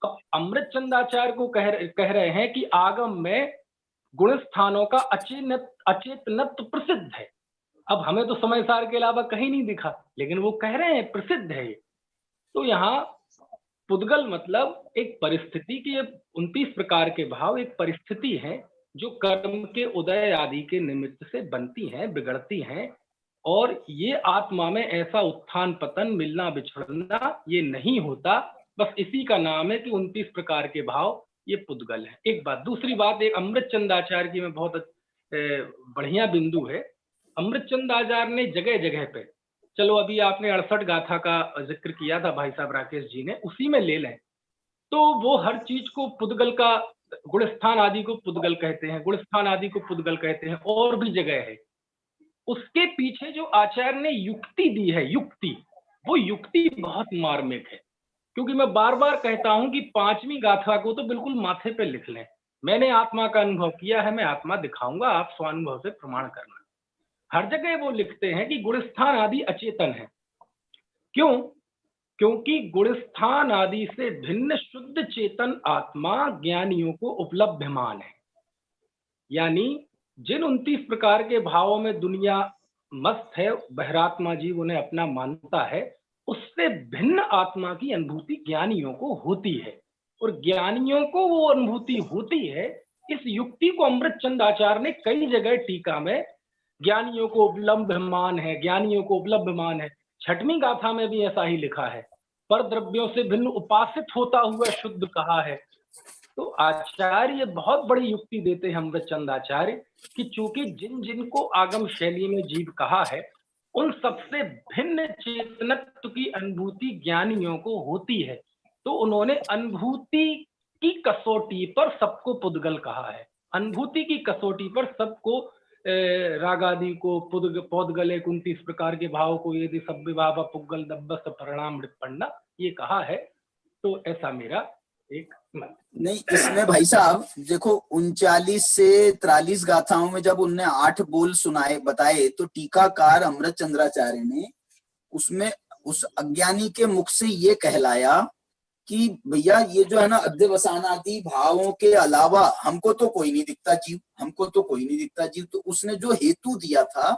अब अमृतचंद आचार्य को कह रहे हैं कि आगम में गुणस्थानों का अचेतनत्व प्रसिद्ध है। अब हमें तो समय सार के अलावा कहीं नहीं दिखा, लेकिन वो कह रहे हैं प्रसिद्ध है। तो यहाँ पुद्गल मतलब एक परिस्थिति की, 29 प्रकार के भाव एक परिस्थिति है जो कर्म के उदय आदि के निमित्त से बनती हैं, बिगड़ती हैं, और ये आत्मा में ऐसा उत्थान पतन, मिलना बिछड़ना ये नहीं होता। बस इसी का नाम है कि 29 प्रकार के भाव ये पुद्गल है। एक बात। दूसरी बात, एक अमृतचंद आचार्य की में बहुत बढ़िया बिंदु है। अमृतचंद आचार्य ने जगह जगह पे, चलो अभी आपने 68 गाथा का जिक्र किया था भाई साहब राकेश जी ने, उसी में ले लें तो वो हर चीज को पुद्गल का, गुणस्थान आदि को पुद्गल कहते हैं, गुणस्थान आदि को पुद्गल कहते हैं, और भी जगह है। उसके पीछे जो आचार्य ने युक्ति दी है, युक्ति, वो युक्ति बहुत मार्मिक है। क्योंकि मैं बार बार कहता हूं कि 5वीं गाथा को तो बिल्कुल माथे पे लिख लें। मैंने आत्मा का अनुभव किया है, मैं आत्मा दिखाऊंगा, आप स्वानुभव से प्रमाण करना। हर जगह वो लिखते हैं कि गुणस्थान आदि अचेतन है। क्यों? क्योंकि गुणस्थान आदि से भिन्न शुद्ध चेतन आत्मा ज्ञानियों को उपलब्धमान है। यानी जिन 29 प्रकार के भावों में दुनिया मस्त है, बहिरात्मा जीव उन्हें अपना मानता है, उससे भिन्न आत्मा की अनुभूति ज्ञानियों को होती है। और ज्ञानियों को वो अनुभूति होती है, इस युक्ति को अमृतचंद आचार्य ने कई जगह टीका में ज्ञानियों को उपलब्धमान है, ज्ञानियों को उपलब्धमान है। 6वीं गाथा में भी ऐसा ही लिखा है, पर द्रव्यों से भिन्न उपासित होता हुआ शुद्ध कहा है। तो आचार्य बहुत बड़ी युक्ति देते हैं अमृतचंद आचार्य कि चूंकि जिन जिनको आगम शैली में जीव कहा है, उन सबसे भिन्न चेतनत्व की अनुभूति ज्ञानियों को होती है, तो उन्होंने अनुभूति की कसौटी पर सबको पुद्गल कहा है। अनुभूति की कसौटी पर सबको रागादि को पौदगले 29 प्रकार के भाव को यदि सब विभाव पुग्गल दब्बस परिणाम पढ़ना, ये कहा है। तो ऐसा मेरा एक मत। नहीं, इसमें भाई साहब देखो 39 से 43 गाथाओं में जब उनने 8 बोल सुनाए बताए, तो टीकाकार अमृत चंद्राचार्य ने उसमें उस अज्ञानी के मुख से ये कहलाया कि भैया ये जो है ना अध्यवसानादि भावों के अलावा हमको तो कोई नहीं दिखता जीव, हमको तो कोई नहीं दिखता जीव। तो उसने जो हेतु दिया था,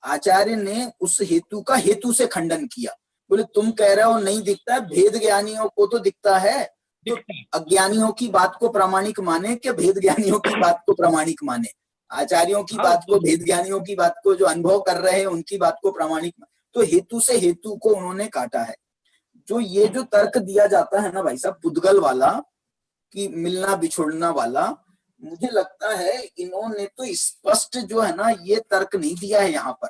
आचार्य ने उस हेतु का हेतु से खंडन किया। बोले तुम कह रहे हो नहीं दिखता है, भेद ज्ञानियों को तो दिखता है, तो अज्ञानियों की बात को प्रामाणिक माने कि भेद ज्ञानियों की बात को प्रामाणिक माने? आचार्यों की बात को, भेद ज्ञानियों की बात को, जो अनुभव कर रहे हैं उनकी बात को प्रामाणिक माने। तो हेतु से हेतु को उन्होंने काटा है। जो ये जो तर्क दिया जाता है ना भाई साहब पुद्गल वाला, कि मिलना बिछुड़ना वाला, मुझे लगता है इन्होंने तो स्पष्ट जो है ना ये तर्क नहीं दिया है यहाँ पर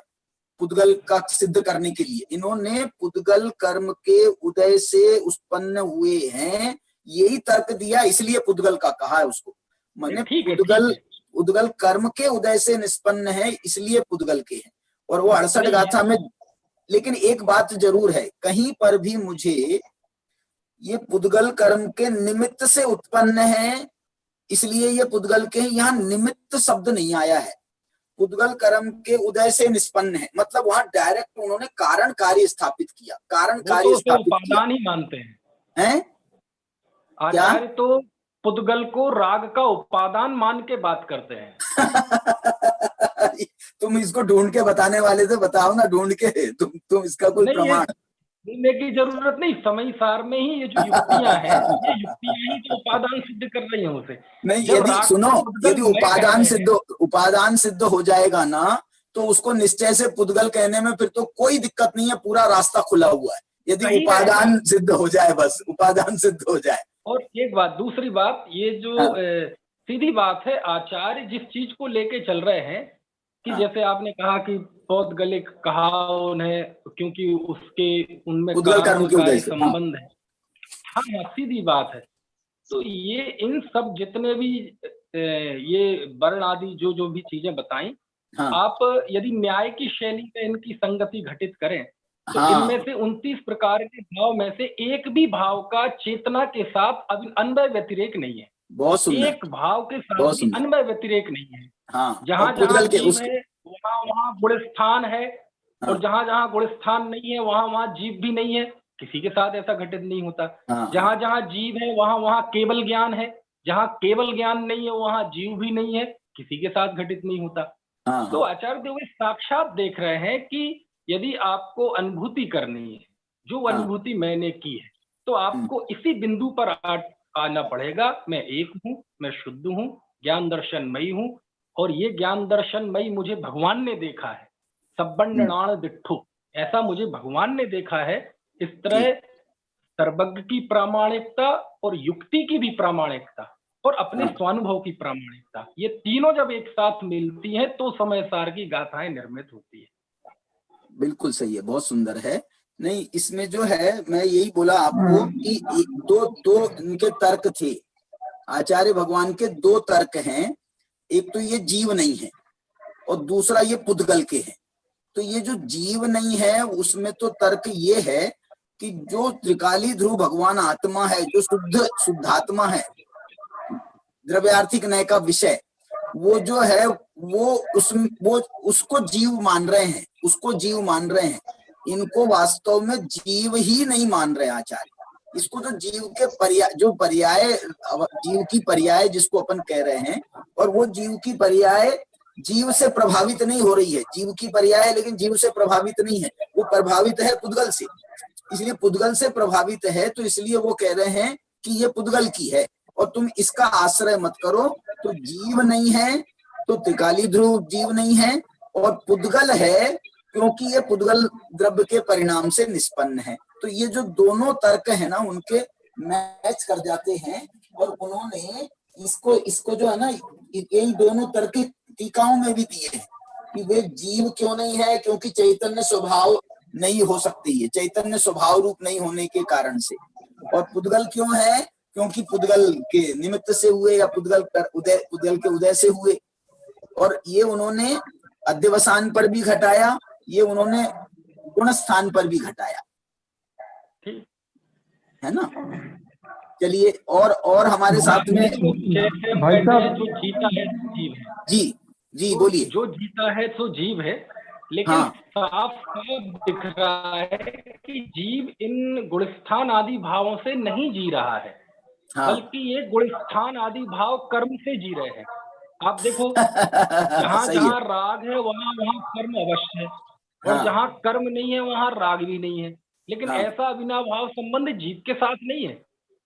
पुद्गल का सिद्ध करने के लिए। इन्होंने पुद्गल कर्म के उदय से उत्पन्न हुए हैं, यही तर्क दिया, इसलिए पुद्गल का कहा है उसको। मैंने पुद्गल कर्म के उदय से निष्पन्न है, इसलिए पुद्गल के हैं। और वो 68 गाथा में, लेकिन एक बात जरूर है, कहीं पर भी मुझे ये पुद्गल कर्म के निमित्त से उत्पन्न है इसलिए ये पुद्गल के, यहाँ निमित्त शब्द नहीं आया है। पुद्गल कर्म के उदय से निष्पन्न है, मतलब वहां डायरेक्ट उन्होंने कारण कार्य स्थापित किया, कारण कार्य स्थापित किया। ही मानते हैं आचार्य तो पुद्गल को राग का उपादान मान के बात करते हैं। तुम इसको ढूंढ के बताने वाले थे, बताओ ना ढूंढ के, तुम इसका कोई प्रमाण। ढूंढने की जरूरत नहीं, समय सार में ही ये जो युक्तियां हैं, ये युक्तियां ही तो उपादान सिद्ध कर रही हैं उसे। नहीं, यदि सुनो, यदि उपादान सिद्ध हो जाएगा ना, तो उसको निश्चय से पुद्गल कहने में फिर तो कोई दिक्कत नहीं है, पूरा रास्ता खुला हुआ है। यदि उपादान सिद्ध हो जाए, बस उपादान सिद्ध हो जाए। और एक बात, दूसरी बात, ये जो सीधी बात है, आचार्य जिस चीज को लेके चल रहे हैं कि जैसे आपने कहा कि पौदगले कहा उन्हें क्योंकि उसके उनमें संबंध है। हाँ, सीधी बात है। तो ये इन सब जितने भी ये वर्ण आदि जो भी चीजें बताई, आप यदि न्याय की शैली में इनकी संगति घटित करें तो इनमें से 29 प्रकार के भाव में से एक भी भाव का चेतना के साथ अन्वय व्यतिरेक नहीं है। बहुत सुंदर। एक भाव के साथ भी अन्वय व्यतिरेक नहीं है। जहाँ जहाँ जीव है वहाँ गुणस्थान है, और जहाँ जहाँ गुणस्थान नहीं है वहाँ जीव भी नहीं है, किसी के साथ ऐसा घटित नहीं होता। जहाँ जहाँ जीव है वहाँ केवल ज्ञान है, जहाँ केवल ज्ञान नहीं है वहाँ जीव भी नहीं है, किसी के साथ घटित नहीं होता। तो आचार्य देव साक्षात देख रहे हैं कि यदि आपको अनुभूति करनी है, जो अनुभूति मैंने की है, तो आपको इसी बिंदु पर आना पड़ेगा। मैं एक हूँ, मैं शुद्ध हूँ, ज्ञान दर्शनमयी हूँ, और ये ज्ञान दर्शनमयी मुझे भगवान ने देखा है। सब्बंडाण दिट्ठु, ऐसा मुझे भगवान ने देखा है। इस तरह सर्वज्ञ की प्रामाणिकता और युक्ति की भी प्रामाणिकता और अपने स्वानुभव की प्रामाणिकता, ये तीनों जब एक साथ मिलती हैं तो समय सार की गाथाएं निर्मित होती है। बिल्कुल सही है, बहुत सुंदर है। नहीं, इसमें जो है मैं यही बोला आपको कि दो इनके तर्क थे, आचार्य भगवान के दो तर्क हैं। एक तो ये जीव नहीं है और दूसरा ये पुद्गल के हैं। तो ये जो जीव नहीं है उसमें तो तर्क ये है कि जो त्रिकाली ध्रुव भगवान आत्मा है, जो शुद्धात्मा है, द्रव्यार्थिक न्याय का विषय, वो जो है वो उसको जीव मान रहे हैं, उसको जीव मान रहे हैं। इनको वास्तव में जीव ही नहीं मान रहे आचार्य। इसको तो जीव के पर्याय जीव की पर्याय जिसको अपन कह रहे हैं, और वो जीव की पर्याय जीव से प्रभावित नहीं हो रही है। जीव की पर्याय है लेकिन जीव से प्रभावित नहीं है, वो प्रभावित है पुद्गल से। इसलिए पुद्गल से प्रभावित है तो इसलिए वो कह रहे हैं कि ये पुद्गल की है और तुम इसका आश्रय मत करो। तो जीव नहीं है तो त्रिकाली ध्रुव जीव नहीं है, और पुद्गल है क्योंकि ये पुद्गल द्रव्य के परिणाम से निष्पन्न है। तो ये जो दोनों तर्क है ना उनके मैच कर जाते हैं, और उन्होंने इसको जो है ना यही दोनों तर्क टीकाओं में भी दिए हैं कि वे जीव क्यों नहीं है, क्योंकि चैतन्य स्वभाव नहीं हो सकती है, चैतन्य स्वभाव रूप नहीं होने के कारण से। और पुद्गल क्यों है, क्योंकि पुद्गल के निमित्त से हुए या पुद्गल के उदय से हुए। और ये उन्होंने अध्यवसान पर भी घटाया, ये उन्होंने गुण स्थान पर भी घटाया, है ना। चलिए और हमारे साथ में भाई साहब, जो जीता है जीव है। जी बोलिए। जो जीता है तो जीव है, लेकिन हाँ। साफ दिख रहा है कि जीव इन गुणस्थान आदि भावों से नहीं जी रहा है। हाँ। बल्कि ये गुणस्थान आदि भाव कर्म से जी रहे हैं। आप देखो जहाँ जहाँ राग है वहाँ वहाँ कर्म अवश्य है, और हाँ। जहाँ कर्म नहीं है वहाँ राग भी नहीं है। लेकिन हाँ। ऐसा अविनाभाव संबंध जीव के साथ नहीं है।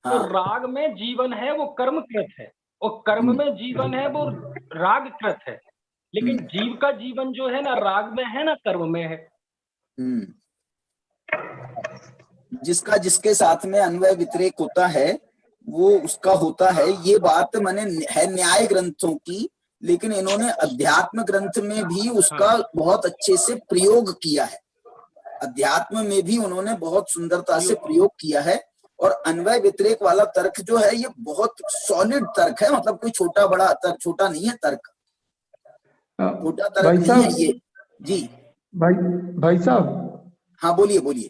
हाँ। तो राग में जीवन है वो कर्म कृत है, और कर्म में जीवन है वो राग कृत है। लेकिन जीव का जीवन जो है ना राग में है ना कर्म में है। जिसका जिसके साथ में अन्वय व्यतिरेक होता है वो उसका होता है। ये बात मैंने है न्याय ग्रंथों की, लेकिन इन्होंने अध्यात्म ग्रंथ में भी उसका बहुत अच्छे से प्रयोग किया है। अध्यात्म में भी उन्होंने बहुत सुंदरता से प्रयोग किया है। और अन्वय व्यतिरेक वाला तर्क जो है ये बहुत सॉलिड तर्क है, मतलब कोई छोटा बड़ा तर्क, छोटा नहीं है तर्क, छोटा तर्क नहीं है ये। जी भाई साहब। हाँ बोलिए।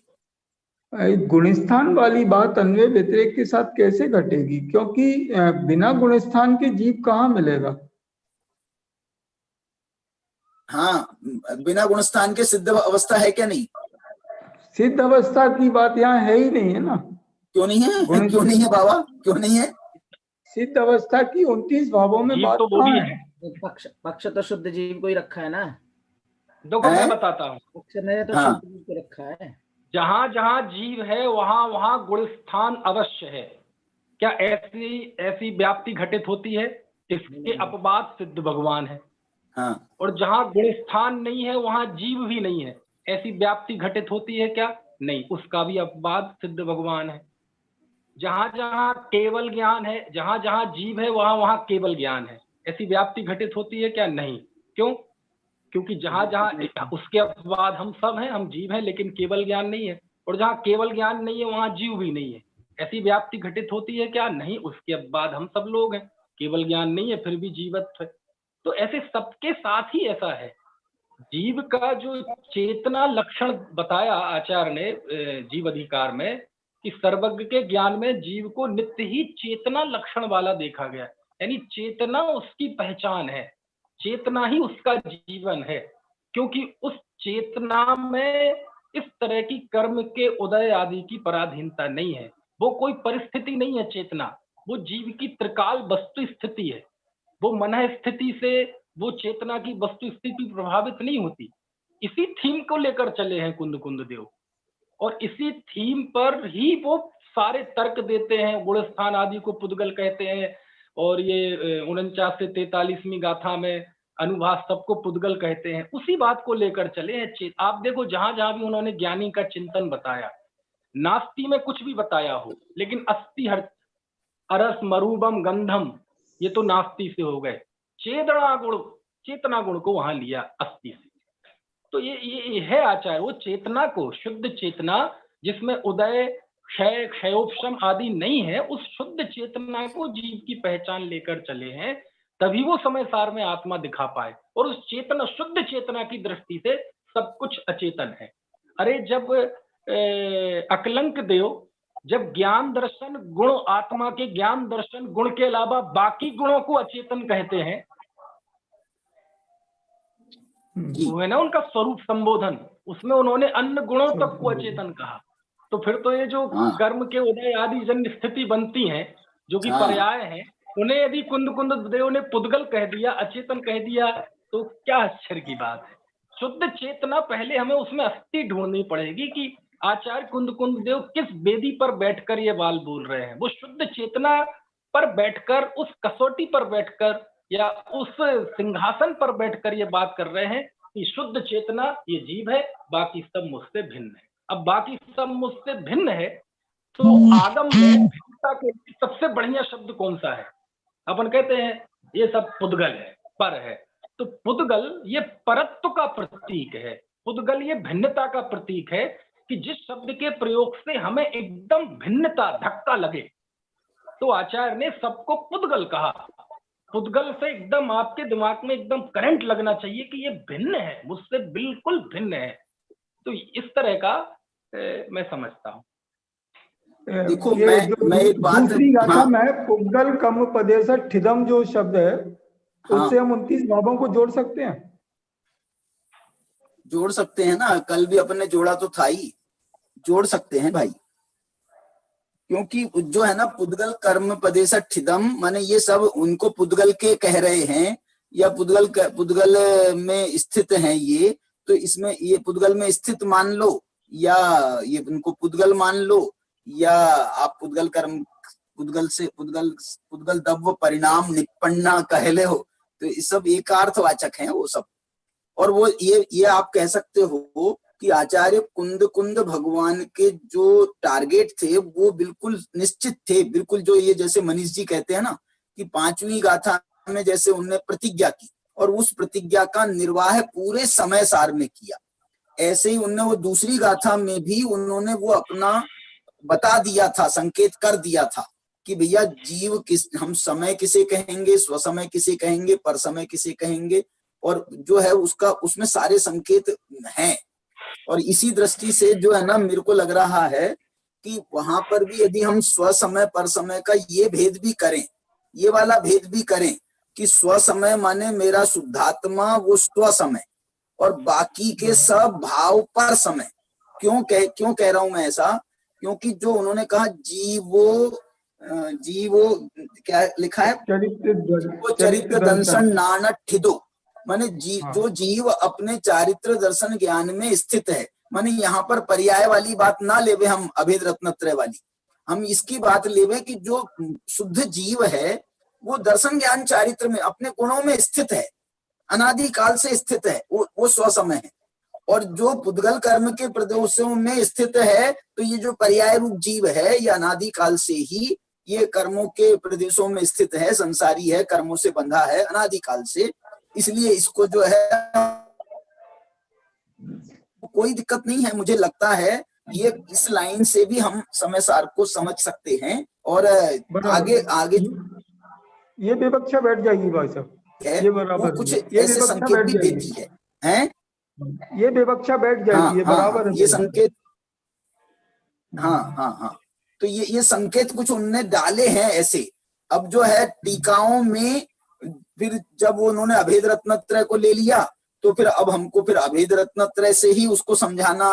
गुणस्थान वाली बात अन्वय व्यतिरेक के साथ कैसे घटेगी, क्योंकि बिना गुणस्थान के जीव कहाँ मिलेगा। हाँ, बिना गुणस्थान के सिद्ध अवस्था है क्या नहीं? सिद्ध अवस्था की बात यहाँ है ही नहीं है ना। क्यों नहीं है? क्यों नहीं है बाबा, क्यों नहीं है? सिद्ध अवस्था की 29 भावों में बात तो वो भी है। पक्ष तो शुद्ध जीव को ही रखा है ना। देखो मैं बताता हूँ, पक्ष ने तो शुद्ध जीव को रखा है। जहाँ जहाँ जीव है वहाँ वहाँ गुणस्थान अवश्य है। क्या ऐसी व्याप्ति घटित होती है? इसके अपवाद सिद्ध भगवान है। हाँ। और जहाँ गुणस्थान नहीं है वहाँ जीव भी नहीं है, ऐसी व्याप्ति घटित होती है क्या? नहीं, उसका भी अपवाद सिद्ध भगवान है। जहाँ जहाँ केवल ज्ञान है, जहाँ जहाँ जीव है वहाँ वहाँ केवल ज्ञान है, ऐसी व्याप्ति घटित होती है क्या? नहीं। क्यों? क्योंकि जहाँ जहाँ उसके अपवाद हम सब हैं, हम जीव हैं, लेकिन केवल ज्ञान नहीं है। और जहाँ केवल ज्ञान नहीं है वहाँ जीव भी नहीं है, ऐसी व्याप्ति घटित होती है क्या? नहीं, उसके अपवाद हम सब लोग हैं, केवल ज्ञान नहीं है फिर भी जीवत्व है। तो ऐसे सबके साथ ही ऐसा है। जीव का जो चेतना लक्षण बताया आचार्य ने जीव अधिकार में, कि सर्वज्ञ के ज्ञान में जीव को नित्य ही चेतना लक्षण वाला देखा गया, यानी चेतना उसकी पहचान है, चेतना ही उसका जीवन है। क्योंकि उस चेतना में इस तरह की कर्म के उदय आदि की पराधीनता नहीं है, वो कोई परिस्थिति नहीं है चेतना, वो जीव की त्रिकाल वस्तु स्थिति है। वो मन स्थिति से वो चेतना की वस्तु स्थिति प्रभावित नहीं होती। इसी थीम को लेकर चले हैं कुंद कुंद देव, और इसी थीम पर ही वो सारे तर्क देते हैं। गुणस्थान आदि को पुद्गल कहते हैं, और ये 49 से 43वीं गाथा में अनुभास सबको पुद्गल कहते हैं। उसी बात को लेकर चले हैं। आप देखो जहां जहां भी उन्होंने ज्ञानी का चिंतन बताया, नास्ति में कुछ भी बताया हो, लेकिन अस्ति हर अरस मरूबम गंधम, ये तो नास्ति से हो गए। चेतना गुण को वहां लिया अस्ति से, तो ये है आचार्य, वो चेतना को, शुद्ध चेतना जिसमें उदय क्षय क्षयोपशम आदि नहीं है, उस शुद्ध चेतना को जीव की पहचान लेकर चले हैं, तभी वो समय सार में आत्मा दिखा पाए। और उस चेतना, शुद्ध चेतना की दृष्टि से सब कुछ अचेतन है। अरे जब अकलंक देव जब ज्ञान दर्शन गुण, आत्मा के ज्ञान दर्शन गुण के अलावा बाकी गुणों को अचेतन कहते हैं, वो है ना उनका स्वरूप संबोधन, उसमें उन्होंने अन्य गुणों तक को अचेतन कहा। तो फिर तो ये जो कर्म के उदय आदि जन्य स्थिति बनती हैं, जो कि पर्याय हैं, उन्हें यदि कुंद कुंद देव ने पुद्गल कह दिया, अचेतन कह दिया, तो क्या आश्चर्य की बात है। शुद्ध चेतना पहले हमें उसमें अस्थि ढूंढनी पड़ेगी कि आचार्य कुंद कुंद देव किस वेदी पर बैठकर ये बाल बोल रहे हैं। वो शुद्ध चेतना पर बैठकर, उस कसौटी पर बैठकर या उस सिंहासन पर बैठकर ये बात कर रहे हैं कि शुद्ध चेतना ये जीव है, बाकी सब मुझसे भिन्न है। अब बाकी सब मुझसे भिन्न है, तो आगम में भिन्नता के सबसे बढ़िया शब्द कौन सा है? अपन कहते हैं ये सब पुद्गल है, पर है। तो पुद्गल ये परत्व का प्रतीक है, पुद्गल ये भिन्नता का प्रतीक है कि जिस शब्द के प्रयोग से हमें एकदम भिन्नता, धक्का लगे, तो आचार्य ने सबको पुद्गल कहा। पुद्गल से एकदम आपके दिमाग में एकदम करंट लगना चाहिए कि ये भिन्न है, मुझसे बिल्कुल भिन्न है। तो इस तरह का मैं समझता हूँ। देखो मैं एक बात, दूसरी गाथा में पुद्गल कम पदेश ठिदम जो शब्द है, उससे हम 29 भावों को जोड़ सकते हैं। जोड़ सकते हैं ना, कल भी अपन ने जोड़ा तो था ही, जोड़ सकते हैं भाई। क्योंकि जो है ना पुद्गल कर्म पदेश ठिदम, माने ये सब उनको पुद्गल के कह रहे हैं, या पुद्गल में स्थित हैं ये, तो इसमें ये पुद्गल में स्थित मान लो, या ये उनको पुद्गल मान लो, या आप पुद्गल कर्म, पुद्गल से पुद्गल दव्य परिणाम निपन्ना कह ले हो, तो ये सब एकार्थवाचक हैं वो सब। और वो ये आप कह सकते हो कि आचार्य कुंद कुंद भगवान के जो टारगेट थे वो बिल्कुल निश्चित थे, बिल्कुल जो ये जैसे मनीष जी कहते हैं ना कि 5वीं गाथा में जैसे उनने प्रतिज्ञा की और उस प्रतिज्ञा का निर्वाह पूरे समय सार में किया, ऐसे ही उनने वो दूसरी गाथा में भी उन्होंने वो अपना बता दिया था, संकेत कर दिया था कि भैया जीव किस, हम समय किसे कहेंगे, स्वसमय किसे कहेंगे, पर समय किसे कहेंगे, और जो है उसका उसमें सारे संकेत हैं। और इसी दृष्टि से जो है ना मेरे को लग रहा है कि वहां पर भी यदि हम स्वसमय पर समय का ये भेद भी करें, ये वाला भेद भी करें कि स्वसमय माने मेरा शुद्धात्मा वो स्वसमय, और बाकी के सब भाव पर समय। क्यों कह रहा हूं मैं ऐसा? क्योंकि जो उन्होंने कहा जीवो क्या लिखा है, चरित्र दर्शन नाना ठिदो, माने जो जीव अपने चारित्र दर्शन ज्ञान में स्थित है, माने यहाँ पर पर्याय वाली बात ना लेवे हम, अभेद रत्नत्रय वाली, हम इसकी बात लेवे कि जो शुद्ध जीव है वो दर्शन ज्ञान चारित्र में अपने गुणों में स्थित है, अनादि काल से स्थित है, वो स्वसमय है। और जो पुद्गल कर्म के प्रदोषों में स्थित है, तो ये जो पर्याय रूप जीव है ये अनादि काल से ही ये कर्मों के प्रदेशों में स्थित है, संसारी है, कर्मों से बंधा है अनादि काल से, इसलिए इसको जो है कोई दिक्कत नहीं है। मुझे लगता है ये इस लाइन से भी हम समय सार को समझ सकते हैं। और आगे ये विवक्षा बैठ जाएगी भाई साहब, ये बराबर कुछ ऐसे संकेत भी देती है, ये विवक्षा बैठ जाएगी, ये बराबर है ये संकेत। हाँ, तो ये संकेत कुछ उन्होंने डाले हैं ऐसे। अब जो है टीकाओं में फिर जब उन्होंने अभेद रत्नत्रय को ले लिया, तो फिर अब हमको फिर अभेद रत्नत्रय से ही उसको समझाना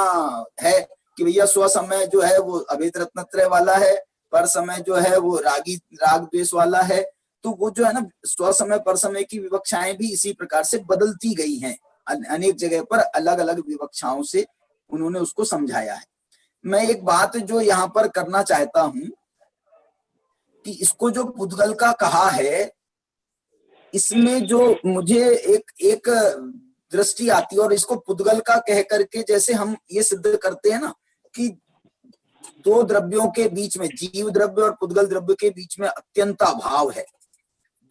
है कि भैया स्वसमय जो है वो अभेद रत्नत्रय वाला है, पर समय जो है वो राग द्वेष वाला है। तो वो जो है ना स्वसमय पर समय की विवक्षाएं भी इसी प्रकार से बदलती गई हैं, अनेक जगह पर अलग अलग विवक्षाओं से उन्होंने उसको समझाया है। मैं एक बात जो यहाँ पर करना चाहता हूं कि इसको जो पुद्गल का कहा है, इसमें जो मुझे एक दृष्टि आती है, और इसको पुद्गल का कह करके जैसे हम ये सिद्ध करते हैं ना कि दो द्रव्यों के बीच में, जीव द्रव्य और पुद्गल द्रव्य के बीच में अत्यंत अभाव है,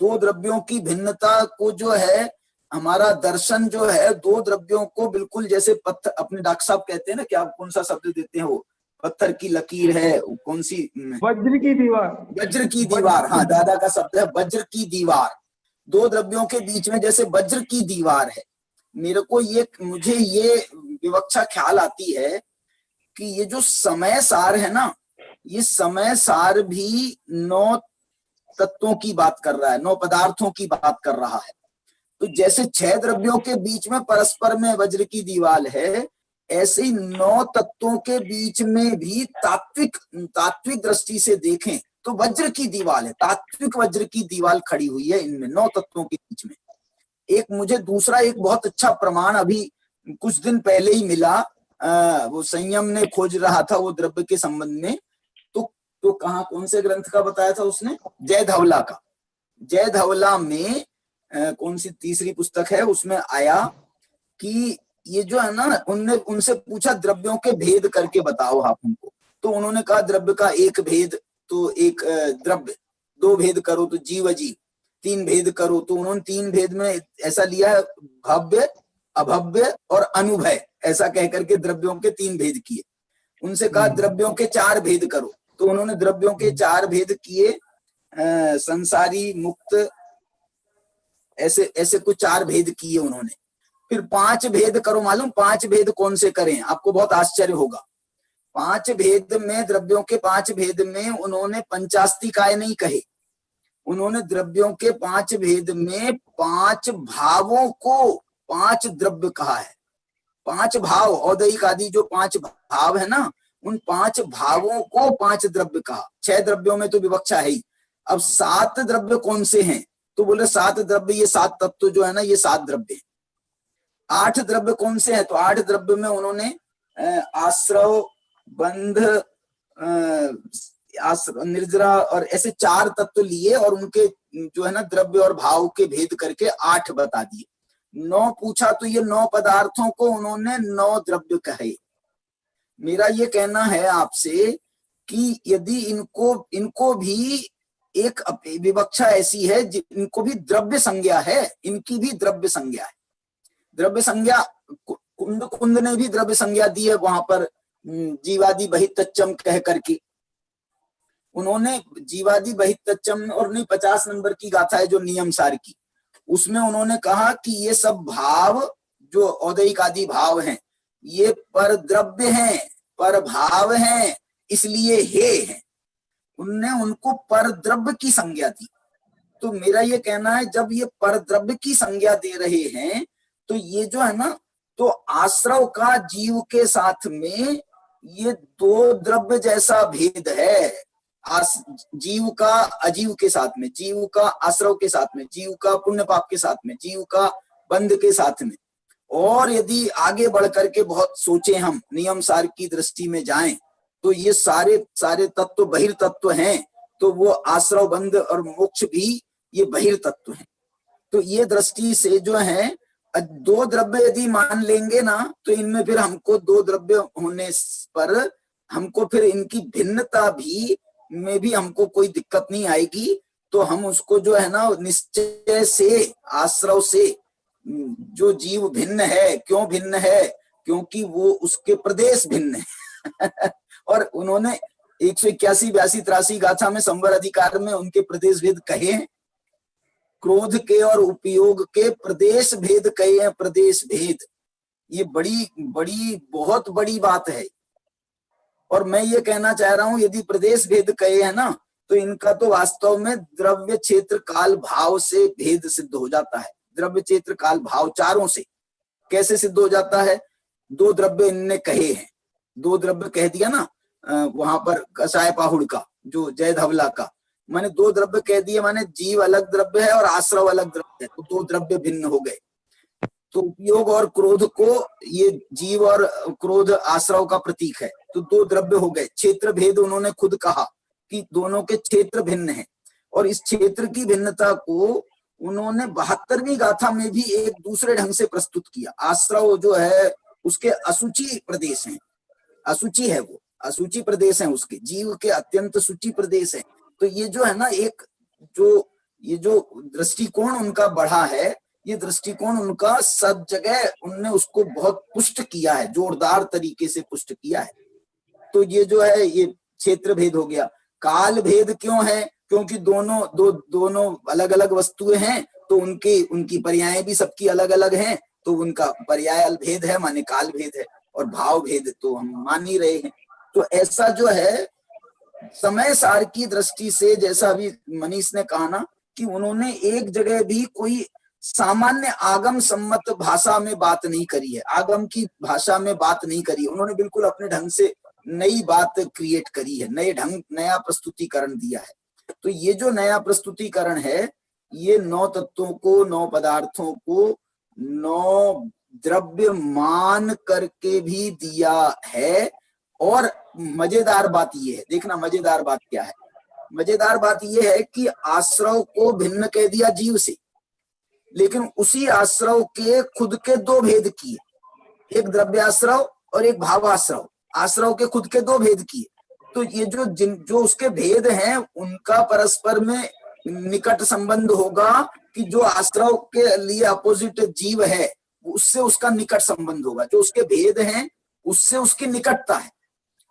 दो द्रव्यों की भिन्नता को जो है हमारा दर्शन जो है दो द्रव्यों को बिल्कुल जैसे पत्थर, अपने डॉक्टर साहब कहते हैं ना कि आप कौन सा शब्द देते हैं, वो पत्थर की लकीर है, कौन सी, वज्र की दीवार। वज्र की दीवार, हाँ दादा का शब्द है वज्र की दीवार। दो द्रव्यों के बीच में जैसे वज्र की दीवार है। मुझे ये विवक्षा ख्याल आती है कि ये जो समय सार है ना, ये समय सार भी 9 तत्वों की बात कर रहा है, 9 पदार्थों की बात कर रहा है। तो जैसे 6 द्रव्यों के बीच में परस्पर में वज्र की दीवार है, ऐसे ही 9 तत्वों के बीच में भी तात्विक दृष्टि से देखें तो वज्र की दीवार है, तात्विक वज्र की दीवार खड़ी हुई है इनमें 9 तत्वों के बीच में। एक मुझे दूसरा एक बहुत अच्छा प्रमाण अभी कुछ दिन पहले ही मिला, वो संयम ने खोज रहा था वो द्रव्य के संबंध में, तो कहाँ कौन से ग्रंथ का बताया था उसने, जय धवला का। जय धवला में कौन सी तीसरी पुस्तक है, उसमें आया कि ये जो है ना, उनसे पूछा द्रव्यों के भेद करके बताओ आप हमको। तो उन्होंने कहा द्रव्य का एक भेद तो एक द्रव्य, 2 भेद करो तो जीव अजीव, 3 भेद करो तो उन्होंने 3 भेद में ऐसा लिया है, भव्य अभव्य और अनुभय, ऐसा कह करके द्रव्यों के 3 भेद किए। उनसे कहा द्रव्यों के 4 भेद करो, तो उन्होंने द्रव्यों के 4 भेद किए, संसारी मुक्त, ऐसे कुछ 4 भेद किए उन्होंने। फिर 5 भेद करो, मालूम 5 भेद कौन से करें, आपको बहुत आश्चर्य होगा। 5 भेद में, द्रव्यों के 5 भेद में उन्होंने पंचास्तिकाय नहीं कहे, उन्होंने द्रव्यों के 5 भेद में 5 भावों को 5 द्रव्य कहा है। 5 भाव, औदयिक आदि जो 5 भाव है ना, उन 5 भावों को 5 द्रव्य कहा। 6 द्रव्यों में तो विवक्षा है ही। अब 7 द्रव्य कौन से हैं, तो बोले 7 द्रव्य, ये 7 तत्व जो है ना, ये 7 द्रव्य। 8 द्रव्य कौन से हैं, तो 8 द्रव्य में उन्होंने आश्रव, बंध, निर्जरा और ऐसे 4 तत्व लिए और उनके जो है ना द्रव्य और भाव के भेद करके 8 बता दिए। 9 पूछा तो ये 9 पदार्थों को उन्होंने 9 द्रव्य कहे। मेरा ये कहना है आपसे कि यदि इनको भी एक विवक्षा ऐसी है, इनको भी द्रव्य संज्ञा है, इनकी भी द्रव्य संज्ञा है। द्रव्य संज्ञा कुंद ने भी द्रव्य संज्ञा दी है, वहां पर जीवादि बहितच्चम कह करके उन्होंने जीवादि बहितच्चम, और नहीं 50 नंबर की गाथा है जो नियम सार की, उसमें उन्होंने कहा कि ये सब भाव जो औदयिक आदि भाव हैं, ये पर द्रव्य हैं, पर भाव हैं, इसलिए हे हैं। उनने उनको पर द्रव्य की संज्ञा दी। तो मेरा ये कहना है, जब ये पर द्रव्य की संज्ञा दे रहे हैं, तो ये जो है ना, तो आश्रव का जीव के साथ में ये 2 द्रव्य जैसा भेद है। जीव का अजीव के साथ में, जीव का आश्रव के साथ में, जीव का पुण्य पाप के साथ में, जीव का बंध के साथ में। और यदि आगे बढ़ करके बहुत सोचे, हम नियम सार की दृष्टि में जाएं, तो ये सारे तत्व बहिर्तत्व हैं, तो वो आश्रव, बंध और मोक्ष भी ये बहिर्तत्व हैं। तो ये दृष्टि से जो है 2 द्रव्य यदि मान लेंगे ना, तो इनमें फिर हमको 2 द्रव्य होने पर हमको फिर इनकी भिन्नता भी में भी हमको कोई दिक्कत नहीं आएगी। तो हम उसको जो है ना निश्चय से, आश्रव से जो जीव भिन्न है, क्यों भिन्न है, क्योंकि वो उसके प्रदेश भिन्न है। और उन्होंने 181, 82, 83 गाथा में संवर अधिकार में उनके प्रदेश भेद कहे हैं, क्रोध के और उपयोग के प्रदेश भेद कहे हैं, प्रदेश भेद। ये बड़ी बहुत बड़ी बात है। और मैं ये कहना चाह रहा हूं, यदि प्रदेश भेद कहे हैं ना, तो इनका तो वास्तव में द्रव्य क्षेत्र काल भाव से भेद सिद्ध हो जाता है। द्रव्य क्षेत्र काल भाव चारों से कैसे सिद्ध हो जाता है? 2 द्रव्य इनने कहे हैं, 2 द्रव्य कह दिया ना वहां पर कसाय पाहुड़ का, जो जय धवला का, माने 2 द्रव्य कह दिए, माने जीव अलग द्रव्य है और आश्रव अलग द्रव्य है, तो 2 द्रव्य भिन्न हो गए। तो उपयोग और क्रोध को, ये जीव और क्रोध आश्रव का प्रतीक है, तो 2 द्रव्य हो गए। क्षेत्र भेद उन्होंने खुद कहा कि दोनों के क्षेत्र भिन्न हैं, और इस क्षेत्र की भिन्नता को उन्होंने 72वीं गाथा में भी एक दूसरे ढंग से प्रस्तुत किया। आश्रव जो है उसके असुचि प्रदेश हैं, असुचि है, वो असुचि प्रदेश है उसके, जीव के अत्यंत सुचि प्रदेश है। तो ये जो है ना, एक जो ये जो दृष्टिकोण उनका बढ़ा है, ये दृष्टिकोण उनका सब जगह उनने उसको बहुत पुष्ट किया है, जोरदार तरीके से पुष्ट किया है। तो ये जो है ये क्षेत्र भेद हो गया। काल भेद क्यों है? क्योंकि दोनों अलग अलग वस्तुएं हैं, तो उनकी पर्यायें भी सबकी अलग अलग हैं, तो उनका पर्याय भेद है, माने काल भेद है। और भाव भेद तो हम मान ही रहे हैं। तो ऐसा जो है समय सार की दृष्टि से, जैसा अभी मनीष ने कहा ना कि उन्होंने एक जगह भी कोई सामान्य आगम सम्मत भाषा में बात नहीं करी है, आगम की भाषा में बात नहीं करी, उन्होंने बिल्कुल अपने ढंग से नई बात क्रिएट करी है, नया प्रस्तुतिकरण दिया है। तो ये जो नया प्रस्तुतिकरण है, ये 9 तत्वों को, 9 पदार्थों को 9 द्रव्य मान करके भी दिया है। और मजेदार बात ये है, देखना मजेदार बात क्या है। मजेदार बात ये है कि आश्रव को भिन्न कह दिया जीव से, लेकिन उसी आश्रव के खुद के 2 भेद किए, एक द्रव्याश्रव और एक भावाश्रव। आश्रव के खुद के 2 भेद किए। तो ये जो उसके भेद हैं, उनका परस्पर में निकट संबंध होगा कि जो आश्रव के लिए अपोजिट जीव है उससे उसका निकट संबंध होगा, जो उसके भेद हैं उससे उसकी निकटता है।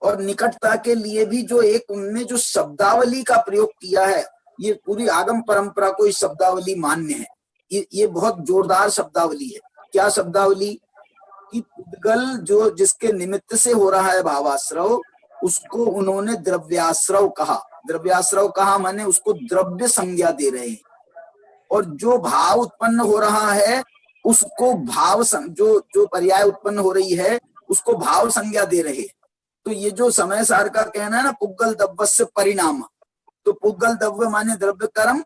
और निकटता के लिए भी जो एक उनने जो शब्दावली का प्रयोग किया है, ये पूरी आगम परंपरा को इस शब्दावली मान्य है। ये बहुत जोरदार शब्दावली है। क्या शब्दावली? कि पुद्गल जो जिसके निमित्त से हो रहा है भावाश्रव, उसको उन्होंने द्रव्याश्रव कहा। द्रव्याश्रव कहा माने उसको द्रव्य संज्ञा दे रहे हैं। और जो भाव उत्पन्न हो रहा है उसको भाव जो पर्याय उत्पन्न हो रही है उसको भाव संज्ञा दे रहे हैं। तो ये जो समय सार का कहना है ना, पुद्गल दव्यस्य परिणाम, तो पुद्गल दव्य माने द्रव्य कर्म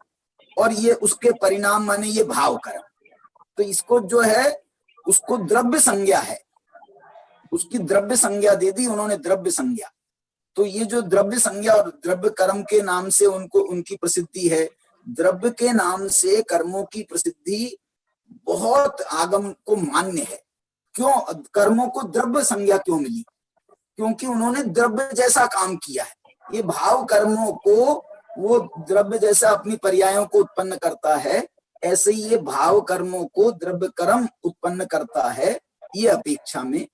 और ये उसके परिणाम माने ये भाव कर्म। तो इसको जो है उसको द्रव्य संज्ञा है, उसकी द्रव्य संज्ञा दे दी उन्होंने, द्रव्य संज्ञा। तो ये जो द्रव्य संज्ञा और द्रव्य कर्म के नाम से उनकी प्रसिद्धि है। द्रव्य के नाम से कर्मों की प्रसिद्धि बहुत आगम को मान्य है। क्यों कर्मों को द्रव्य संज्ञा क्यों मिली? क्योंकि उन्होंने द्रव्य जैसा काम किया है। ये भाव कर्मों को वो द्रव्य जैसा अपनी पर्यायों को उत्पन्न करता है, ऐसे ही ये भाव कर्मों को द्रव्य कर्म उत्पन्न करता है, ये अपेक्षा में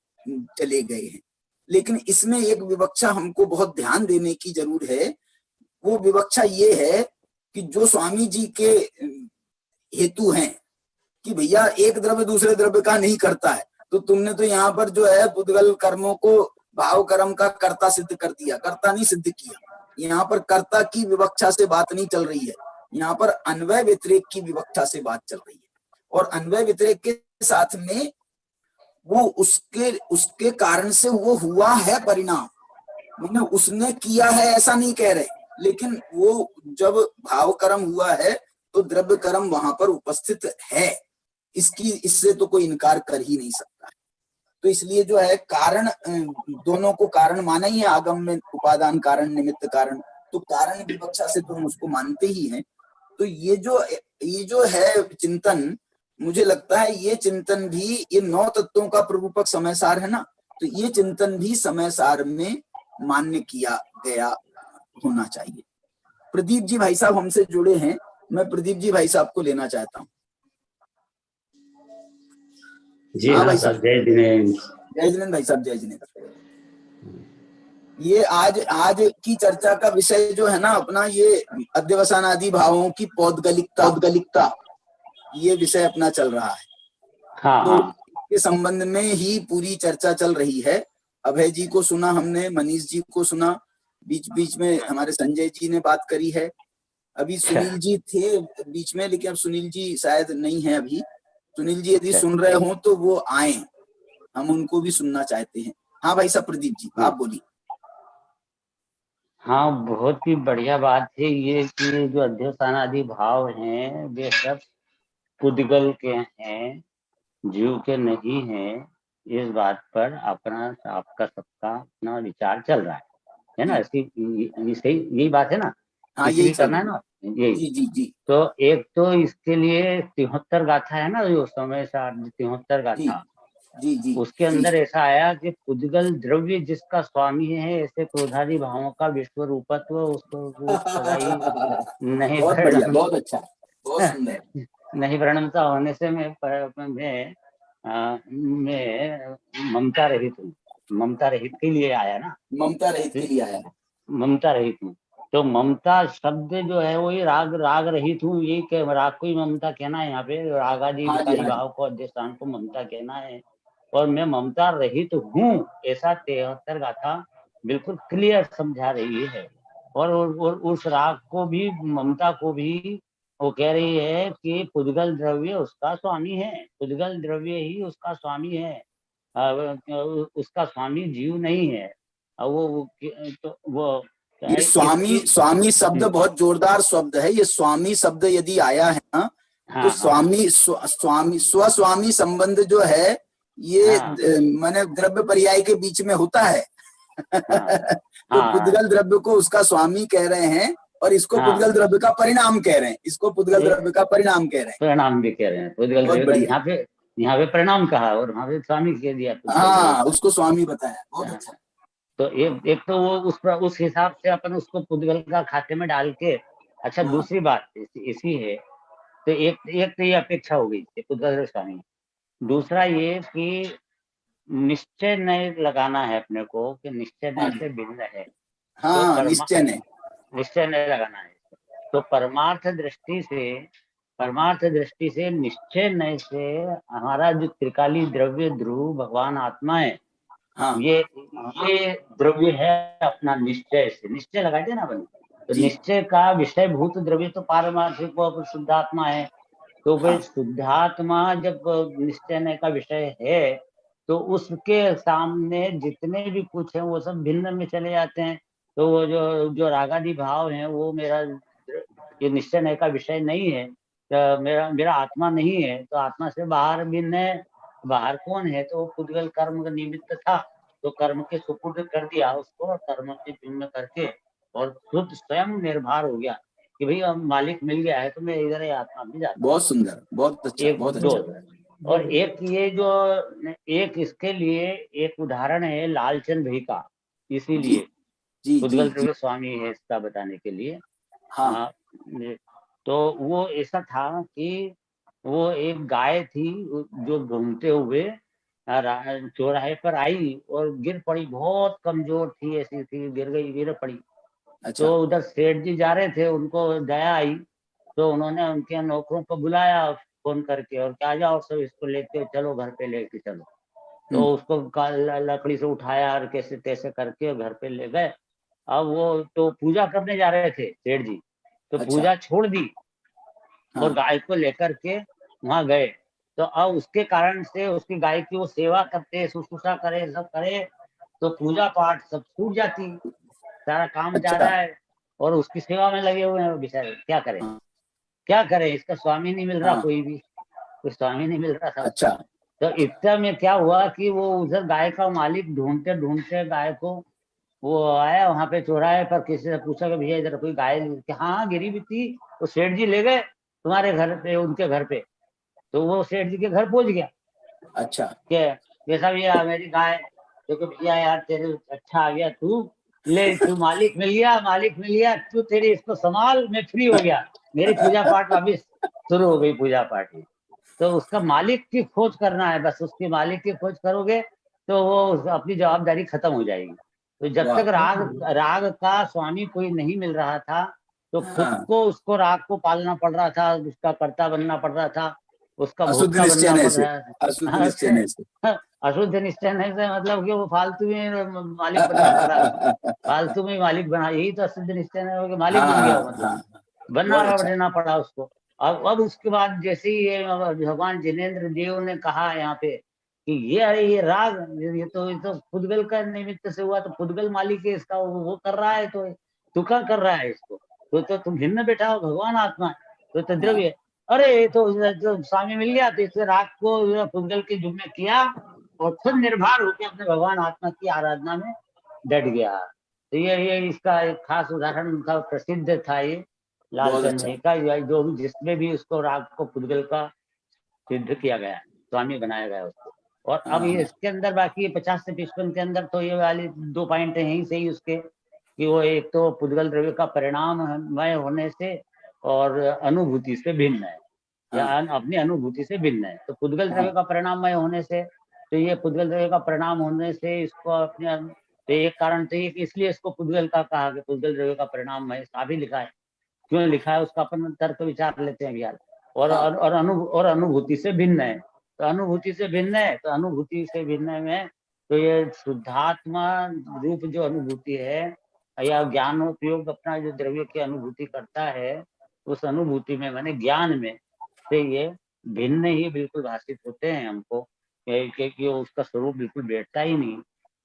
चले गए हैं। लेकिन इसमें एक विवक्षा हमको बहुत ध्यान देने की जरूरत है। वो विवक्षा ये है कि जो स्वामी जी के हेतु हैं कि भैया एक द्रव्य दूसरे द्रव्य का नहीं करता है, तो तुमने तो यहाँ पर जो है पुद्गल कर्मों को भाव कर्म का कर्ता सिद्ध कर दिया, कर्ता नहीं सिद्ध किया। यहाँ पर कर्ता की विवक्षा से बात नहीं चल रही है, यहाँ पर अन्वय व्यतिरेक की विवक्षा से बात चल रही है। और अन्वय व्यतिरेक के साथ में वो उसके कारण से वो हुआ है परिणाम, मतलब उसने किया है ऐसा नहीं कह रहे, लेकिन वो जब भाव कर्म हुआ है तो द्रव्य कर्म वहां पर उपस्थित है, इससे तो कोई इनकार कर ही नहीं सकता है। तो इसलिए जो है कारण, दोनों को कारण माना ही है आगम में, उपादान कारण निमित्त कारण, तो कारण विवक्षा से तो हम उसको मानते ही हैं। तो ये जो है चिंतन, मुझे लगता है ये चिंतन भी, ये 9 तत्वों का प्ररूपक समय सार है ना, तो ये चिंतन भी समय सार में मान्य किया गया होना चाहिए। प्रदीप जी भाई साहब हमसे जुड़े हैं, मैं प्रदीप जी भाई साहब को लेना चाहता हूँ। जी हाँ भाई साहब, जय जिनेंद्र। जय जिनेंद्र भाई साहब, जय जिनेंद्र। ये आज की चर्चा का विषय जो है ना अपना, ये अध्यवसानादि भावों की पौद्गलिकता, ये विषय अपना चल रहा है। हाँ, तो हाँ। इसके संबंध में ही पूरी चर्चा चल रही है। अभय जी को सुना हमने, मनीष जी को सुना, बीच बीच में हमारे संजय जी ने बात करी है, अभी सुनील जी थे बीच में, लेकिन अब सुनील जी शायद नहीं है अभी। सुनील जी यदि सुन रहे हो तो वो आए, हम उनको भी सुनना चाहते हैं। हाँ भाई साहब, प्रदीप जी आप बोलिए। हाँ, बहुत ही बढ़िया बात है ये कि जो अध्यवसानादि भाव हैं वे सब पुद्गल के हैं, जीव के नहीं हैं। इस बात पर आपका सबका अपना विचार चल रहा है ना? यही बात है ना? हाँ, यही करना है ना, यही। जी जी जी। तो एक तो इसके लिए 73 गाथा है ना, जो समय सार 73 गाथा, जी जी, उसके अंदर ऐसा आया कि पुद्गल द्रव्य जिसका स्वामी है, ऐसे क्रोधादि भावों का विश्व रूपत्व उसको नहीं। बहुत बढ़िया, बहुत अच्छा। बहुत सुंदर। नहीं परिणमता होने से मैं ममता रहित हूँ। ममता रहित के लिए आया ना, ममता रहित के लिए आया। ममता रहित हूँ। तो ममता शब्द जो है वही राग रहित हूँ, यही राग को ही ममता कहना है। यहाँ पे रागादि हाँ जी, विकारी हाँ जी। भाव को अधिष्ठान को ममता कहना है। और मैं ममता रहित हूँ, ऐसा 73 गाथा बिल्कुल क्लियर समझा रही है। और उस राग को भी, ममता को भी वो कह रही है कि पुद्गल द्रव्य उसका स्वामी है, पुद्गल द्रव्य ही उसका स्वामी है, उसका स्वामी जीव नहीं है। तो वो ये स्वामी शब्द बहुत जोरदार शब्द है। ये स्वामी शब्द यदि आया है ना, तो स्वामी स्वस्वामी संबंध जो है ये माने द्रव्य पर्याय के बीच में होता है। तो पुद्गल द्रव्य को उसका स्वामी कह रहे हैं और इसको पुद्गल द्रव्य का परिणाम कह रहे हैं, इसको पुद्गल द्रव्य का परिणाम कह रहे हैं, परिणाम भी कह रहे हैं। पुद्गल द्रव्य का यहाँ पे परिणाम कहा और वहाँ पे स्वामी कह दिया। हाँ, उसको स्वामी बताया। बहुत अच्छा। तो एक तो वो उस हिसाब से अपन उसको पुद्गल का खाते में डाल के। अच्छा, दूसरी बात इसी है। तो एक तो ये अपेक्षा हो गई पुद्गल स्वामी। दूसरा ये कि निश्चय नहीं लगाना है अपने को कि निश्चय नहीं से भिन्न है। हाँ, तो निश्चय नहीं लगाना है। तो परमार्थ दृष्टि से निश्चय नहीं से हमारा जो त्रिकाली द्रव्य ध्रुव भगवान आत्मा है, ये द्रव्य है अपना निश्चय से। निश्चय लगाते ना अपन, तो निश्चय का विषय भूत द्रव्य तो पारमार्थिक शुद्धात्मा है। तो भाई शुद्धात्मा जब निश्चय का विषय है तो उसके सामने जितने भी कुछ है वो सब भिन्न में चले जाते हैं। तो वो जो रागादि भाव है वो मेरा ये निश्चय का विषय नहीं है। तो मेरा आत्मा नहीं है। तो आत्मा से बाहर भिन्न है। बाहर कौन है? तो पुद्गल कर्म का निमित्त था, तो कर्म के सुपुर्द कर दिया उसको, और कर्म के भिन्न करके और खुद स्वयं निर्भर हो गया कि भाई अब मालिक मिल गया है तो मैं इधर ही आत्मा भी जाता। बहुत सुंदर, बहुत अच्छा, बहुत अच्छा। और एक ये जो एक इसके लिए एक उदाहरण है लालचंद भाई का, इसीलिए पुद्गल द्रव्य स्वामी है इसका बताने के लिए। तो वो ऐसा था कि वो एक गाय थी जो घूमते हुए चौराहे पर आई और गिर पड़ी। बहुत कमजोर थी, ऐसी थी, गिर पड़ी। अच्छा। तो उधर सेठ जी जा रहे थे, उनको दया आई तो उन्होंने उनके नौकरों को बुलाया फोन करके और क्या जाओ सब इसको लेके चलो, घर पे लेके चलो। तो उसको लकड़ी से उठाया और कैसे तैसे करके घर पे ले गए। अब वो तो पूजा करने जा रहे थे सेठ जी, तो पूजा छोड़ दी और गाय को लेकर के वहां गए। तो अब उसके कारण से उसकी गाय की वो सेवा करते, शुश्रूषा करे, सब करे, तो पूजा पाठ सब छूट जाती, सारा काम जा रहा है और उसकी सेवा में लगे हुए हैं बेचारे। क्या करें, इसका स्वामी नहीं मिल रहा, कोई स्वामी नहीं मिल रहा था। अच्छा। तो इतना में क्या हुआ कि वो उधर गाय का मालिक ढूंढते ढूंढते गाय को वो आया वहां पे चौराहे पर, किसी से पूछा कि भैया इधर कोई गाय? हाँ गिरी भी थी, तो सेठ जी ले गए तुम्हारे घर पे, उनके घर पे। तो वो सेठ जी के घर पहुंच गया। अच्छा। जैसा भैया मेरी गाय, देखो भैया यार तेरे अच्छा आ गया, तू ले, तू मालिक मिल गया, तू तेरी इसको संभाल, मैं फ्री हो गया, मेरी पूजा पाठ वापिस शुरू हो गई पूजा पाठ। तो उसका मालिक की खोज करना है, बस उसके मालिक की खोज करोगे तो वो अपनी जवाबदारी खत्म हो जाएगी। तो जब तक राग का स्वामी कोई नहीं मिल रहा था तो खुद को उसको राग को पालना पड़ रहा था, उसका कर्ता बनना पड़ रहा था, उसका भोक्ता बनना पड़ रहा है। अशुद्ध निश्चय नहीं से मतलब कि वो फालतू में मालिक बनना पड़ रहा है, फालतू में मालिक बना, यही तो अशुद्ध निश्चय नहीं हो, मालिक बन गया, मतलब बनना पड़ा उसको। अब उसके बाद जैसे ही भगवान जिनेन्द्र देव ने कहा यहाँ पे कि ये राग, ये तो पुद्गल का निमित्त से हुआ, तो पुद्गल मालिक है इसका, वो कर रहा है, तो तू क्या कर रहा है इसको? तो तुम भिन्न बैठा हो, भगवान आत्मा तो द्रव्य। अरे तो स्वामी मिल गया, तो इससे राग को पुद्गल के जुम्मे किया और खुद निर्भर होकर अपने भगवान आत्मा की आराधना में डट गया। तो ये इसका एक खास उदाहरण उनका प्रसिद्ध था, ये लालचंद का, जो भी जिसमें भी उसको राग को पुद्गल का सिद्ध किया गया, स्वामी बनाया गया उसको। और अब ये इसके अंदर बाकी 50 से 55 के अंदर तो ये वाली 2 पॉइंट हैं ही सही उसके, कि वो एक तो पुद्गल द्रव्य का परिणाममय होने से और अनुभूति से भिन्न है, या अपनी अनुभूति से भिन्न है। तो पुद्गल द्रव्य का परिणाममय होने से, तो ये पुद्गल द्रव्य का परिणाम होने से इसको अपने, तो एक कारण तो ये कि इसलिए इसको पुद्गल का कहा कि पुद्गल द्रव्य का परिणाममय भी लिखा है। क्यों लिखा है उसका अपन तर्क विचार लेते हैं यार। और अनुभूति से भिन्न है, तो अनुभूति से भिन्न है, तो अनुभूति से भिन्न में तो ये शुद्धात्मा रूप जो अनुभूति है या ज्ञानोपयोग अपना जो द्रव्य की अनुभूति करता है, उस अनुभूति में माने ज्ञान में से ये भिन्न ही बिल्कुल भाषित होते हैं हमको, क्योंकि उसका स्वरूप बिल्कुल बैठता ही नहीं,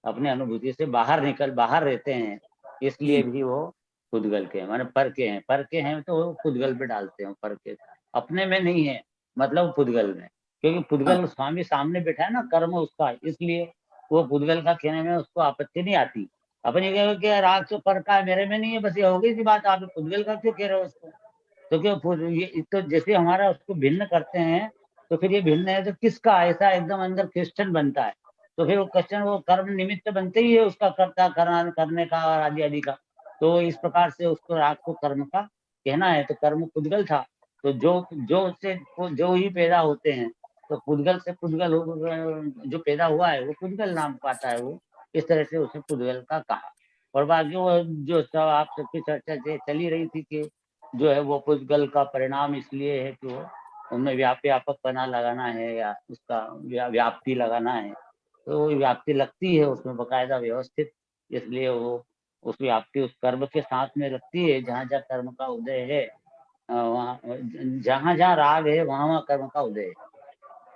अपने अनुभूति से बाहर रहते हैं, इसलिए भी वो पुद्गल के हैं, माने पर के हैं तो वो पुद्गल पे डालते हैं, पर के अपने में नहीं है, मतलब पुद्गल में, क्योंकि पुद्गल स्वामी सामने बैठा है ना, कर्म उसका, इसलिए वो पुद्गल का कहने में उसको आपत्ति नहीं आती। अपन ये कहेंगे कि राग तो पर का मेरे में नहीं है, बस ये हो गई सी बात, आप पुद्गल का क्यों कह रहे हो उसको? तो क्यों ये तो जैसे हमारा उसको भिन्न करते हैं, तो फिर ये भिन्न है तो किसका, ऐसा एकदम अंदर क्वेश्चन बनता है। तो फिर वो क्वेश्चन वो कर्म निमित्त बनते ही है उसका, कर्ता करने का और आदि आदि का। तो इस प्रकार से उसको राग को कर्म का कहना है, तो कर्म पुद्गल था, तो जो ही पैदा होते हैं, तो पुद्गल से पुद्गल जो पैदा हुआ है वो पुद्गल नाम पाता है, वो इस तरह से उसे पुद्गल का कहा। और बाकी वो जो सब आप सबकी चर्चा चली रही थी कि जो है वो पुद्गल का परिणाम इसलिए है कि वो उनमें व्यापक पना लगाना है या उसका व्याप्ति लगाना है, तो वो व्याप्ति लगती है उसमें बकायदा व्यवस्थित, इसलिए वो उस व्याप्ति उस कर्म के साथ में लगती है। जहाँ जहाँ कर्म का उदय है, वहाँ जहाँ राग है वहाँ कर्म का उदय है,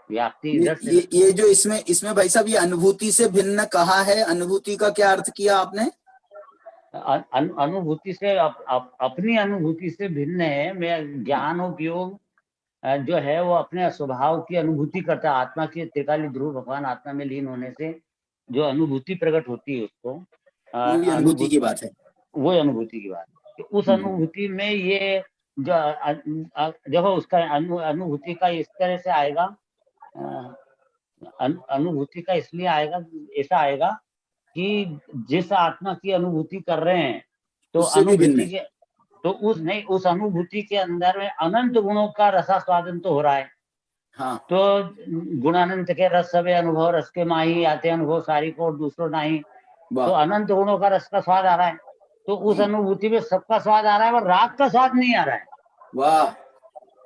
व्याप्ति इधर से। ये जो इसमें भाई साहब ये अनुभूति से भिन्न कहा है, अनुभूति का क्या अर्थ किया आपने? अनुभूति से अपनी अनुभूति से भिन्न है। मैं ज्ञान उपयोग जो है वो अपने स्वभाव की अनुभूति करता है, आत्मा की त्रिकाली ध्रुव भगवान आत्मा में लीन होने से जो अनुभूति प्रकट होती है उसको अनुभूति की बात है, वो अनुभूति की बात है। उस अनुभूति में ये जो देखो उसका अनुभूति का इस तरह से आएगा, अनुभूति का इसलिए आएगा, ऐसा आएगा कि जिस आत्मा की अनुभूति कर रहे हैं तो अनुभूति के उस अनुभूति के अंदर में अनंत गुणों का रसास्वादन तो हो रहा है। हाँ। तो गुणानंत के रस सभी अनुभव रस के माही आते अनुभव सारी को और दूसरों नहीं, तो अनंत गुणों का रस का स्वाद आ रहा है, तो उस अनुभूति में सबका स्वाद आ रहा है और राग का स्वाद नहीं आ रहा है। वाह।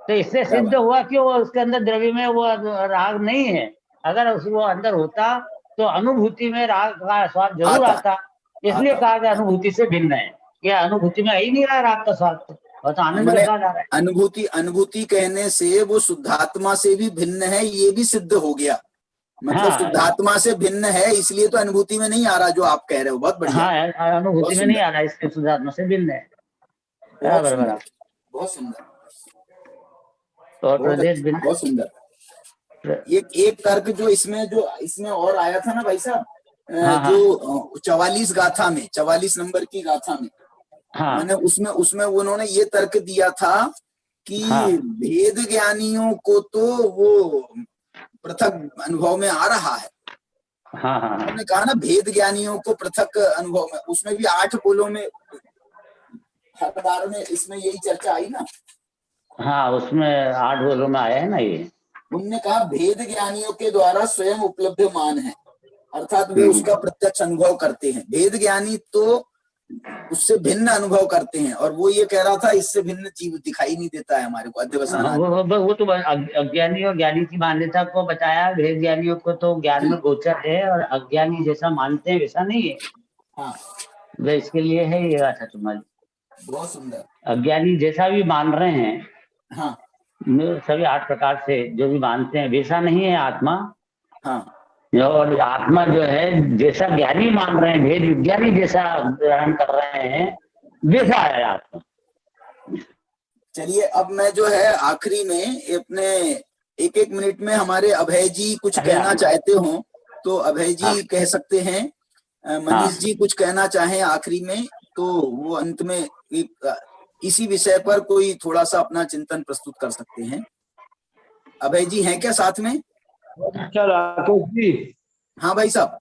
तो इससे सिद्ध हुआ कि वो उसके अंदर द्रव्य में वो राग नहीं है। अगर वो अंदर होता तो अनुभूति में राग का स्वाद जरूर आता, इसलिए कहा कि अनुभूति से भिन्न है। क्या अनुभूति में ही नहीं रहा राग का स्वाद, तो आनंद का स्वाद आ रहा है। अनुभूति कहने से वो शुद्धात्मा से भी भिन्न है, ये भी सिद्ध हो गया। मतलब शुद्धात्मा से भिन्न है, इसलिए तो अनुभूति में नहीं आ रहा जो आप कह रहे हो। बहुत बढ़िया। हाँ, अनुभूति में नहीं आ रहा, इसलिए शुद्धात्मा से भिन्न है। बहुत सुंदर। और प्रदेश भिन्न, बहुत सुंदर। एक तर्क जो इसमें और आया था ना भाई साहब, जो 44 गाथा में, 44 नंबर की गाथा में, मैंने उसमें उन्होंने ये तर्क दिया था कि भेद ज्ञानियों को तो वो पृथक अनुभव में आ रहा है। उन्होंने कहा ना भेद ज्ञानियों को पृथक अनुभव में, उसमें भी 8 बोलों में हकदार में इसमें यही चर्चा आई ना। हाँ, उसमें 8 बोलों में आया है ना ये। उनने कहा भेद ज्ञानियों के द्वारा स्वयं उपलब्धमान है, अर्थात वे उसका प्रत्यक्ष अनुभव करते हैं। भेद ज्ञानी तो उससे भिन्न अनुभव करते हैं, और वो ये कह रहा था इससे भिन्न जीव दिखाई नहीं देता है हमारे को अध्यवसान। वो तो अज्ञानी और ज्ञानी की मान्यता को बताया। भेद ज्ञानियों को तो ज्ञान में गोचर है और अज्ञानी जैसा मानते हैं वैसा नहीं है। हाँ, इसके लिए है ये गाथा तुम्हारी। बहुत सुंदर। अज्ञानी जैसा भी मान रहे हैं, हाँ, सभी 8 प्रकार से जो भी मानते हैं वैसा नहीं है आत्मा। हाँ, और आत्मा जो है जैसा ज्ञानी मान रहे हैं, भेद विज्ञानी जैसा ग्रहण कर रहे हैं वैसा है आत्मा। चलिए, अब मैं जो है आखिरी में अपने 1-1 मिनट में हमारे अभय जी कुछ कहना चाहते हो तो अभय जी कह सकते हैं। मनीष जी कुछ कहना चाहें आखिरी में तो वो अंत में इसी विषय पर कोई थोड़ा सा अपना चिंतन प्रस्तुत कर सकते हैं। अभय जी हैं क्या साथ में? अच्छा, राकेश जी। हाँ भाई साहब।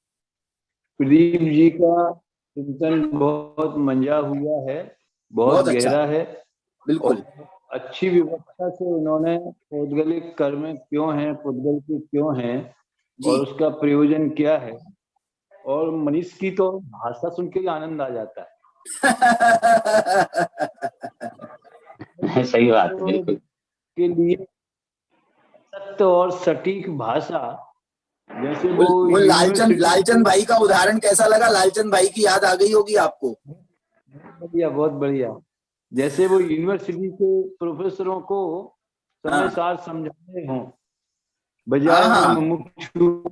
प्रदीप जी का चिंतन बहुत मंजा हुआ है, बहुत गहरा है। बिल्कुल। अच्छी विवक्षा से उन्होंने पौद्गलिक कर्म क्यों है, पुद्गल के क्यों है और उसका प्रयोजन क्या है, और मनीष की तो भाषा सुन के ही आनंद आ जाता है। सही बात है, बिल्कुल। के लिए सत्य और सटीक भाषा, जैसे वो लालचंद भाई का उदाहरण कैसा लगा? लालचंद भाई की याद आ गई होगी आपको? बढ़िया, बहुत बढ़िया। जैसे वो यूनिवर्सिटी के प्रोफेसरों को समय सार समझाते हों, बजाय मुमुक्षु।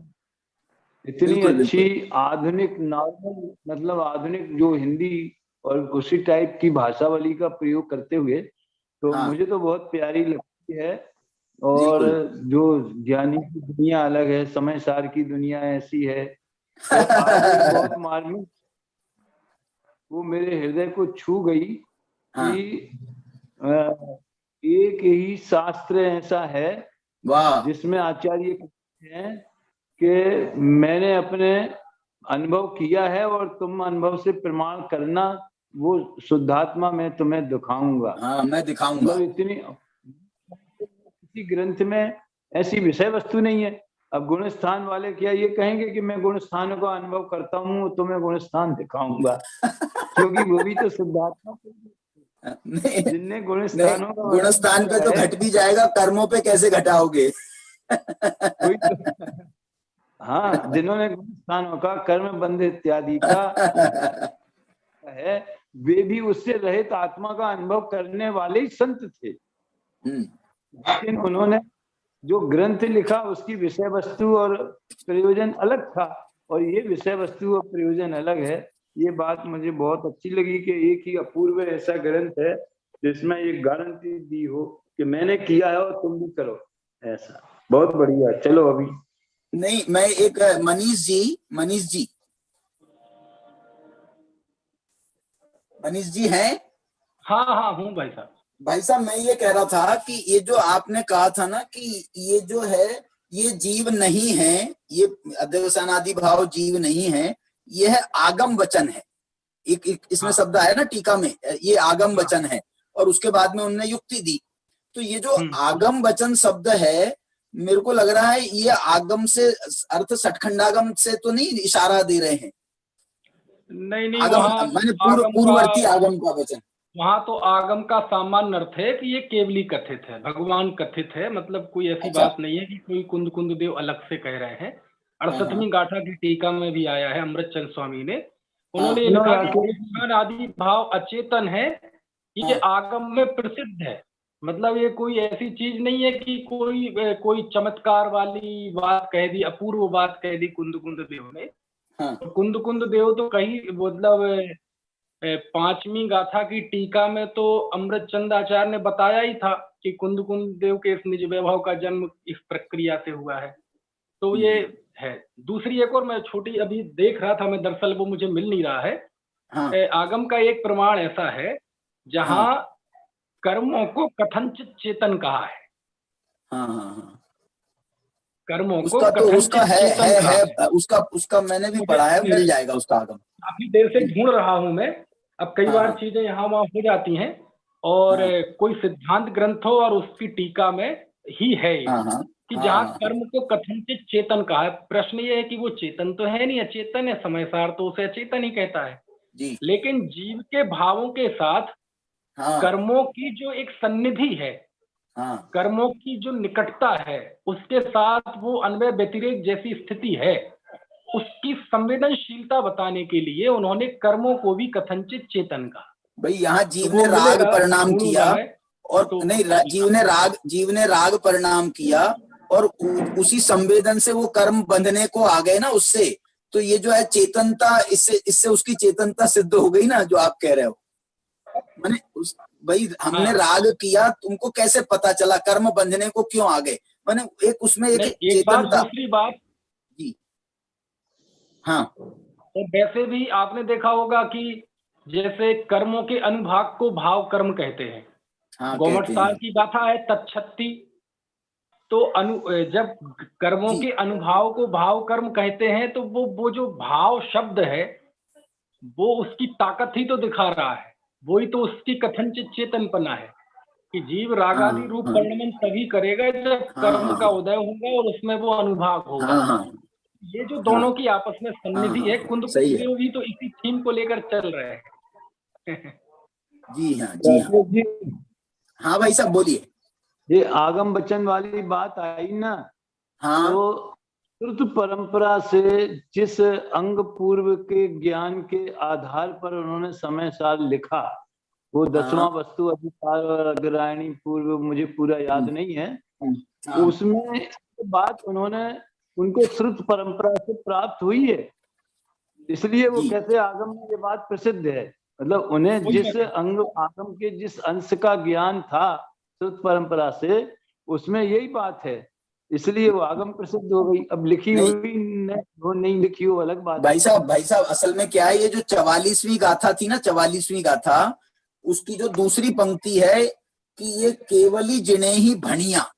इतनी अच्छी आधुनिक नॉर्मल, मतलब आधुनिक जो हिंदी और उसी टाइप की भाषावली का प्रयोग करते हुए, तो मुझे तो बहुत प्यारी लगती है। और जो ज्ञानी की दुनिया अलग है, समय सार की दुनिया ऐसी है। तो आज बहुत मार्मिक, वो मेरे हृदय को छू गई कि एक ही शास्त्र ऐसा है जिसमें आचार्य कहते हैं कि मैंने अपने अनुभव किया है और तुम अनुभव से प्रमाण करना, वो शुद्धात्मा मैं तुम्हें दिखाऊंगा। मैं दिखाऊंगा। मतलब इतनी, किसी ग्रंथ में ऐसी विषय वस्तु नहीं है। अब गुण स्थान वाले क्या ये कहेंगे कि मैं गुण स्थान का अनुभव करता हूँ तो मैं गुण स्थान दिखाऊंगा, क्योंकि वो भी तो शुद्धात्मा जिनने गुण स्थान पे तो घट भी जाएगा, कर्मों पे कैसे घटाओगे? हाँ, जिन्होंने गुण स्थानों का कर्म बंध इत्यादि का है, वे भी उससे रहित आत्मा का अनुभव करने वाले ही संत थे। लेकिन उन्होंने जो ग्रंथ लिखा उसकी विषय वस्तु और प्रयोजन अलग था, और ये विषय वस्तु और प्रयोजन अलग है। ये बात मुझे बहुत अच्छी लगी कि एक ही अपूर्व ऐसा ग्रंथ है जिसमें एक गारंटी दी हो कि मैंने किया है और तुम भी करो ऐसा। बहुत बढ़िया। चलो अभी नहीं, मैं एक मनीष जी हैं? हाँ हाँ हूँ भाई साहब। भाई साहब, मैं ये कह रहा था कि ये जो आपने कहा था ना कि ये जो है ये जीव नहीं है, ये अध्यवसानादि भाव जीव नहीं है, ये है आगम वचन है। एक इसमें शब्द आया ना टीका में, ये आगम वचन है, और उसके बाद में उन्होंने युक्ति दी। तो ये जो आगम वचन शब्द है, मेरे को लग रहा है ये आगम से अर्थ सठखंडागम से तो नहीं इशारा दे रहे हैं? नहीं, आगम माने पूर्ववर्ती आगम का वचन। वहां तो आगम का सामान्य अर्थ है कि ये केवली कथित है, भगवान कथित है। मतलब कोई ऐसी बात नहीं है कि कोई कुंद कुंद देव अलग से कह रहे हैं। 68वीं गाथा की टीका में भी आया है, अमृतचंद स्वामी ने, उन्होंने लिखा कि आदि भाव अचेतन है, ये आगम में प्रसिद्ध है। मतलब ये कोई ऐसी चीज नहीं है कि कोई चमत्कार वाली बात कह दी, अपूर्व बात कह दी कुंद कुंद देव ने। कुंद कुंद देव तो कहीं, मतलब 5वीं गाथा की टीका में तो अमृतचंद आचार्य ने बताया ही था कि कुंद कुंद देव के इस निज वैभव का जन्म इस प्रक्रिया से हुआ है। तो ये है। दूसरी एक और मैं छोटी अभी देख रहा था मैं, दरअसल वो मुझे मिल नहीं रहा है। आगम का एक प्रमाण ऐसा है जहां कर्मों को कथनचित चेतन कहा है। कर्मों को कथनचित चेतन कहा है। उसका मैंने भी पढ़ा है, मिल जाएगा उसका आगम। काफी देर से ढूंढ रहा हूं मैं। अब कई बार चीजें यहाँ वहां हो जाती हैं, और कोई सिद्धांत ग्रंथ हो और उसकी टीका में ही है कि जहाँ कर्म को कथनचित चेतन कहा है। प्रश्न ये है कि वो चेतन तो है नहीं, अचेतन है। समय सार तो उसे अचेतन ही कहता है। लेकिन जीव के भावों के साथ कर्मों की जो एक सन्निधि है, कर्मों की जो निकटता है, उसके साथ वो अन्वय व्यतिरेक जैसी स्थिति है, उसकी संवेदनशीलता बताने के लिए उन्होंने कर्मों को भी कथनचित चेतन कहा। भाई यहाँ जीव ने राग परिणाम किया, और नहीं, जीव ने राग परिणाम किया, और उसी संवेदन से वो कर्म बंधने को आ गए ना उससे। तो ये जो है चेतनता, इससे उसकी चेतनता सिद्ध हो गई ना, जो आप कह रहे हो। माने भाई हमने राग किया, तुमको कैसे पता चला कर्म बंधने को क्यों आ गए? माने एक उसमें एक चेतनता। दूसरी बात जी तो वैसे भी आपने देखा होगा कि जैसे कर्मों के अनुभाग को भाव कर्म कहते हैं। गोमट साल की गाथा है तत्छत्ती। तो जब कर्मों के अनुभाव को भाव कर्म कहते हैं, तो वो जो भाव शब्द है वो उसकी ताकत ही तो दिखा रहा है, वही तो उसकी कथनचित चेतनपना है। कि जीव रागादि रूप हाँ वर्णन तभी करेगा जब कर्म हाँ का उदय होगा और उसमें वो अनुभाग होगा। हाँ हाँ ये जो हाँ दोनों की आपस में हाँ सन्निधि हाँ है, हाँ, कुंद सही है। कुंदेव भी तो इसी थीम को लेकर चल रहे हैं। जी हाँ जी हाँ। राकेश जी, हाँ भाई साहब बोलिए। ये आगम वचन वाली बात आई ना, हाँ तो श्रुत परंपरा से जिस अंग पूर्व के ज्ञान के आधार पर उन्होंने समय साल लिखा, वो 10वां हाँ वस्तु अधिकार और अग्रायणी पूर्व, मुझे पूरा याद नहीं है, हाँ उसमें बात उन्होंने उनको श्रुत परंपरा से प्राप्त हुई है, इसलिए वो जी कैसे आगम में ये बात प्रसिद्ध है। मतलब उन्हें वही जिस मैं अंग आगम के जिस अंश का ज्ञान था श्रुत परंपरा से, उसमें यही बात है, इसलिए वो आगम प्रसिद्ध हो गई। अब लिखी नहीं हुई वो नहीं लिखी हो अलग बात है। भाई साहब असल में क्या है, ये जो 44वीं गाथा थी ना, 44वीं गाथा, उसकी जो दूसरी पंक्ति है कि ये केवली जिन्हें ही भणिया हाँ,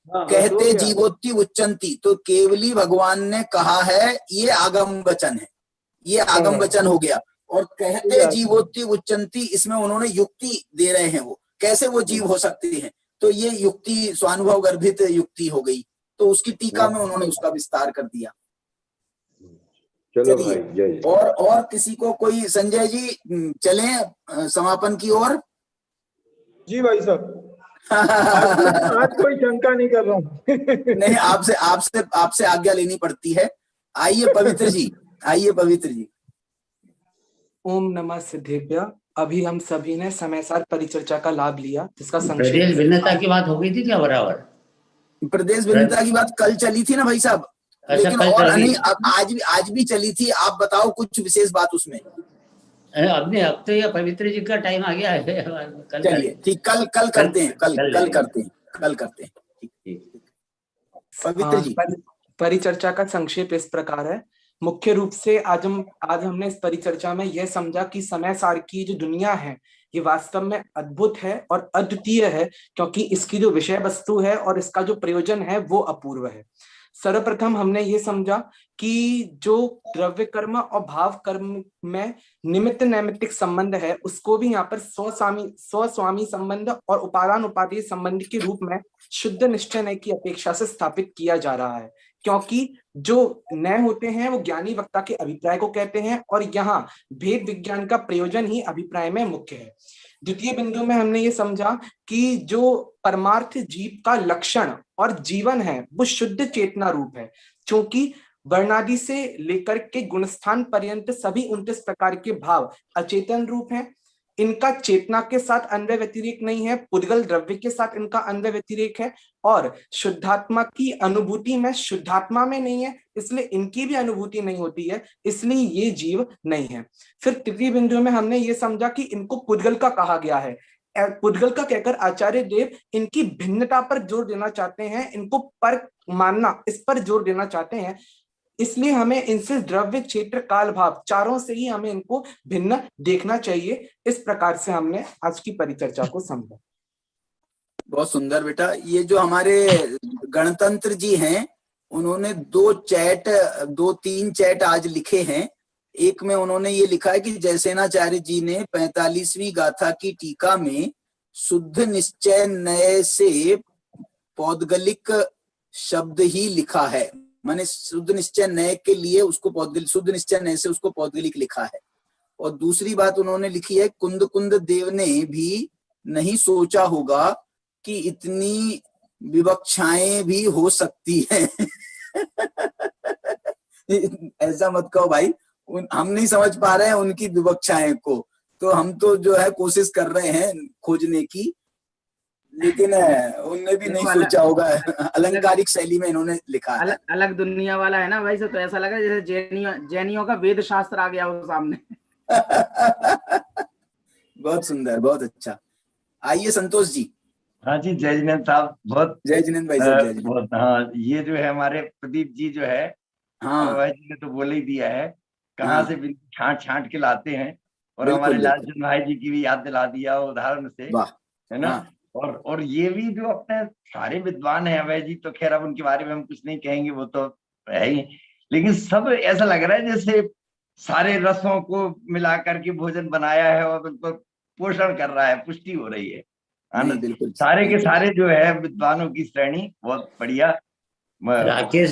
बस हो कहते गया। जीवोत्ति उच्चंती, तो केवली भगवान ने कहा है, ये आगम वचन है, ये आगम हाँ, वचन हो गया। और सही कहते बात है। जीवोत्ति उच्चंती, इसमें उन्होंने युक्ति दे रहे हैं, वो कैसे वो जीव हो सकते हैं, तो ये युक्ति स्वानुभव गर्भित युक्ति हो गई, तो उसकी टीका में उन्होंने उसका विस्तार कर दिया। चलो भाई, चलिए, जय। और किसी को कोई, संजय जी चलें समापन की ओर। जी भाई साहब, आज कोई शंका नहीं कर रहा हूँ। नहीं, आपसे आपसे आपसे आज्ञा लेनी पड़ती है। आइए पवित्र जी, आइए पवित्र जी। ओम नमः सिद्धेभ्य। अभी हम सभी ने समयसार परिचर्चा का लाभ लिया, जिसका प्रदेश संक्षेप भिन्नता की बात हो गई थी क्या बराबर? प्रदेश भिन्नता की बात कल चली थी ना भाई साहब, अच्छा, लेकिन कल और चली। नहीं, आज भी चली थी। आप बताओ कुछ विशेष बात उसमें। अपने अब तो ये पवित्र जी का टाइम आ गया है, कल चलिए ठीक, कल करते हैं, कल करते हैं। ठीक, पवित्र जी। परिचर्चा का संक्षेप इस प्रकार है। मुख्य रूप से आज हमने इस परिचर्चा में यह समझा कि समय सार की जो दुनिया है, ये वास्तव में अद्भुत है और अद्वितीय है, क्योंकि इसकी जो विषय वस्तु है और इसका जो प्रयोजन है वो अपूर्व है। सर्वप्रथम हमने ये समझा कि जो द्रव्य कर्म और भाव कर्म में निमित्त नैमित्तिक संबंध है, उसको भी यहाँ पर स्वस्वामी संबंध और उपादान उपादेय संबंध के रूप में शुद्ध निश्चय नय की अपेक्षा से स्थापित किया जा रहा है, क्योंकि जो नय होते हैं वो ज्ञानी वक्ता के अभिप्राय को कहते हैं, और यहाँ भेद विज्ञान का प्रयोजन ही अभिप्राय में मुख्य है। द्वितीय बिंदु में हमने ये समझा कि जो परमार्थ जीव का लक्षण और जीवन है वो शुद्ध चेतना रूप है, क्योंकि वर्णादि से लेकर के गुणस्थान पर्यंत सभी 29 प्रकार के भाव अचेतन रूप हैं। इनका चेतना के साथ अन्वय व्यतिरेक नहीं है, पुद्गल द्रव्य के साथ इनका अन्वय व्यतिरेक है, और शुद्धात्मा की अनुभूति में शुद्धात्मा में नहीं है, इसलिए इनकी भी अनुभूति नहीं होती है, इसलिए ये जीव नहीं है। फिर तृतीय बिंदु में हमने ये समझा कि इनको पुद्गल का कहा गया है। पुद्गल का कहकर आचार्य देव इनकी भिन्नता पर जोर देना चाहते हैं, इनको पर मानना, इस पर जोर देना चाहते हैं, इसलिए हमें इनसे द्रव्य क्षेत्र काल भाव चारों से ही हमें इनको भिन्न देखना चाहिए। इस प्रकार से हमने आज की परिचर्चा को समझा। बहुत सुंदर बेटा। ये जो हमारे गणतंत्र जी हैं, उन्होंने 2-3 चैट आज लिखे हैं। एक में उन्होंने ये लिखा है कि जयसेनाचार्य जी ने 45वीं गाथा की टीका में शुद्ध निश्चय नय से पौद्गलिक शब्द ही लिखा है, माने शुद्ध निश्चय नय के लिए उसको पौद्गलिक, शुद्ध निश्चय नय से उसको पौद्गलिक लिखा है। और दूसरी बात उन्होंने लिखी है, कुंद देव ने भी नहीं सोचा होगा कि इतनी विवक्षाएं भी हो सकती हैं। ऐसा मत कहो भाई, हम नहीं समझ पा रहे हैं उनकी विवक्षाएं को, तो हम तो जो है कोशिश कर रहे हैं खोजने की, लेकिन उनने भी नहीं सोचा होगा। अलंकारिक शैली में इन्होंने लिखा है। अलग दुनिया वाला है ना भाई, तो ऐसा लगा जैसे जैनियों का वेद शास्त्र आ गया हो सामने। बहुत सुंदर, बहुत अच्छा। आइए संतोष जी। हाँ जी, जय जिनेन्द्र साहब। बहुत जय जिनेन्द्र भाई साहब। जय जिनेन्द्र। बहुत, हाँ, ये जो है हमारे प्रदीप जी जो है, हाँ भाई जी ने तो बोल ही दिया है, कहाँ से छांट छांट के लाते हैं, और हमारे लालचंद भाई जी की भी याद दिला दिया उदाहरण से, है ना। और ये भी जो अपने सारे विद्वान हैं, अभय जी तो खैर अब उनके बारे में हम कुछ नहीं कहेंगे, वो तो है ही, लेकिन सब ऐसा लग रहा है जैसे सारे रसों को मिला करके भोजन बनाया है और उनको पोषण कर रहा है, पुष्टि हो रही है। बिल्कुल सारे के सारे जो है विद्वानों की श्रेणी बहुत बढ़िया। राकेश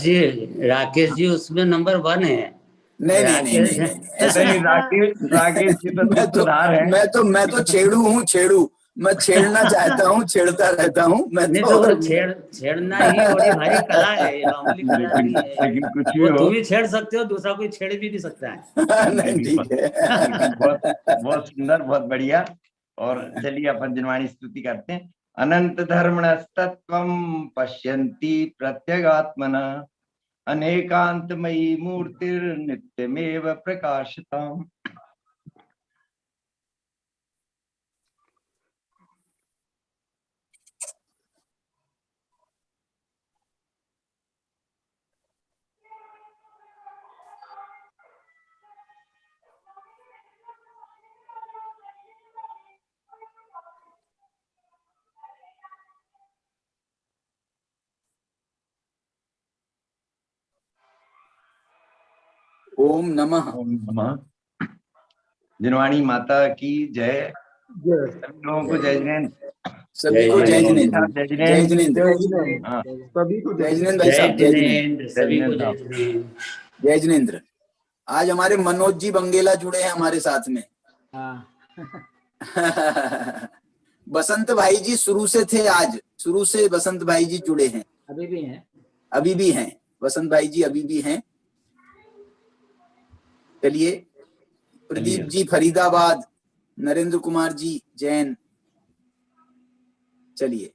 जी उसमें नंबर 1 है। नहीं, ऐसा नहीं। राकेश जी तो सुधार है। मैं तो छेड़ू हूँ, मैं छेड़ना चाहता हूँ, छेड़ता रहता हूँ मैं तो। छेड़ना ही बड़ी भारी कला है, ये मामूली कला नहीं है। लेकिन कुछ भी वो हो, तुम ही छेड़ सकते हो, दूसरा कोई छेड़ भी नहीं सकता है। नहीं, ठीक है। बहुत सुंदर, बहुत बढ़िया। और चलिए अपन जिनवाणी स्तुति करते हैं। अनंत धर्मणस्तत्वं पश्यन्ति प्रत्यगात्मना अनेकांतमयी मूर्तिर्नित्यमेव प्रकाशताम्। ओम नमः। ओम नमः। जिनवाणी माता की जय। सभी लोगों को जय जिनेंद्र। सभी को जय जिनेंद्र। जय जिनेंद्र। सभी को जय जिनेंद्र भाई साहब, जय जिनेंद्र। सभी को जय जिनेंद्र। जय जिनेंद्र। आज हमारे मनोज जी बंगेला जुड़े हैं हमारे साथ में। बसंत भाई जी शुरू से थे, आज शुरू से बसंत भाई जी जुड़े हैं, अभी भी हैं बसंत भाई जी, अभी भी हैं। चलिए, प्रदीप जी फरीदाबाद, नरेंद्र कुमार जी जैन, चलिए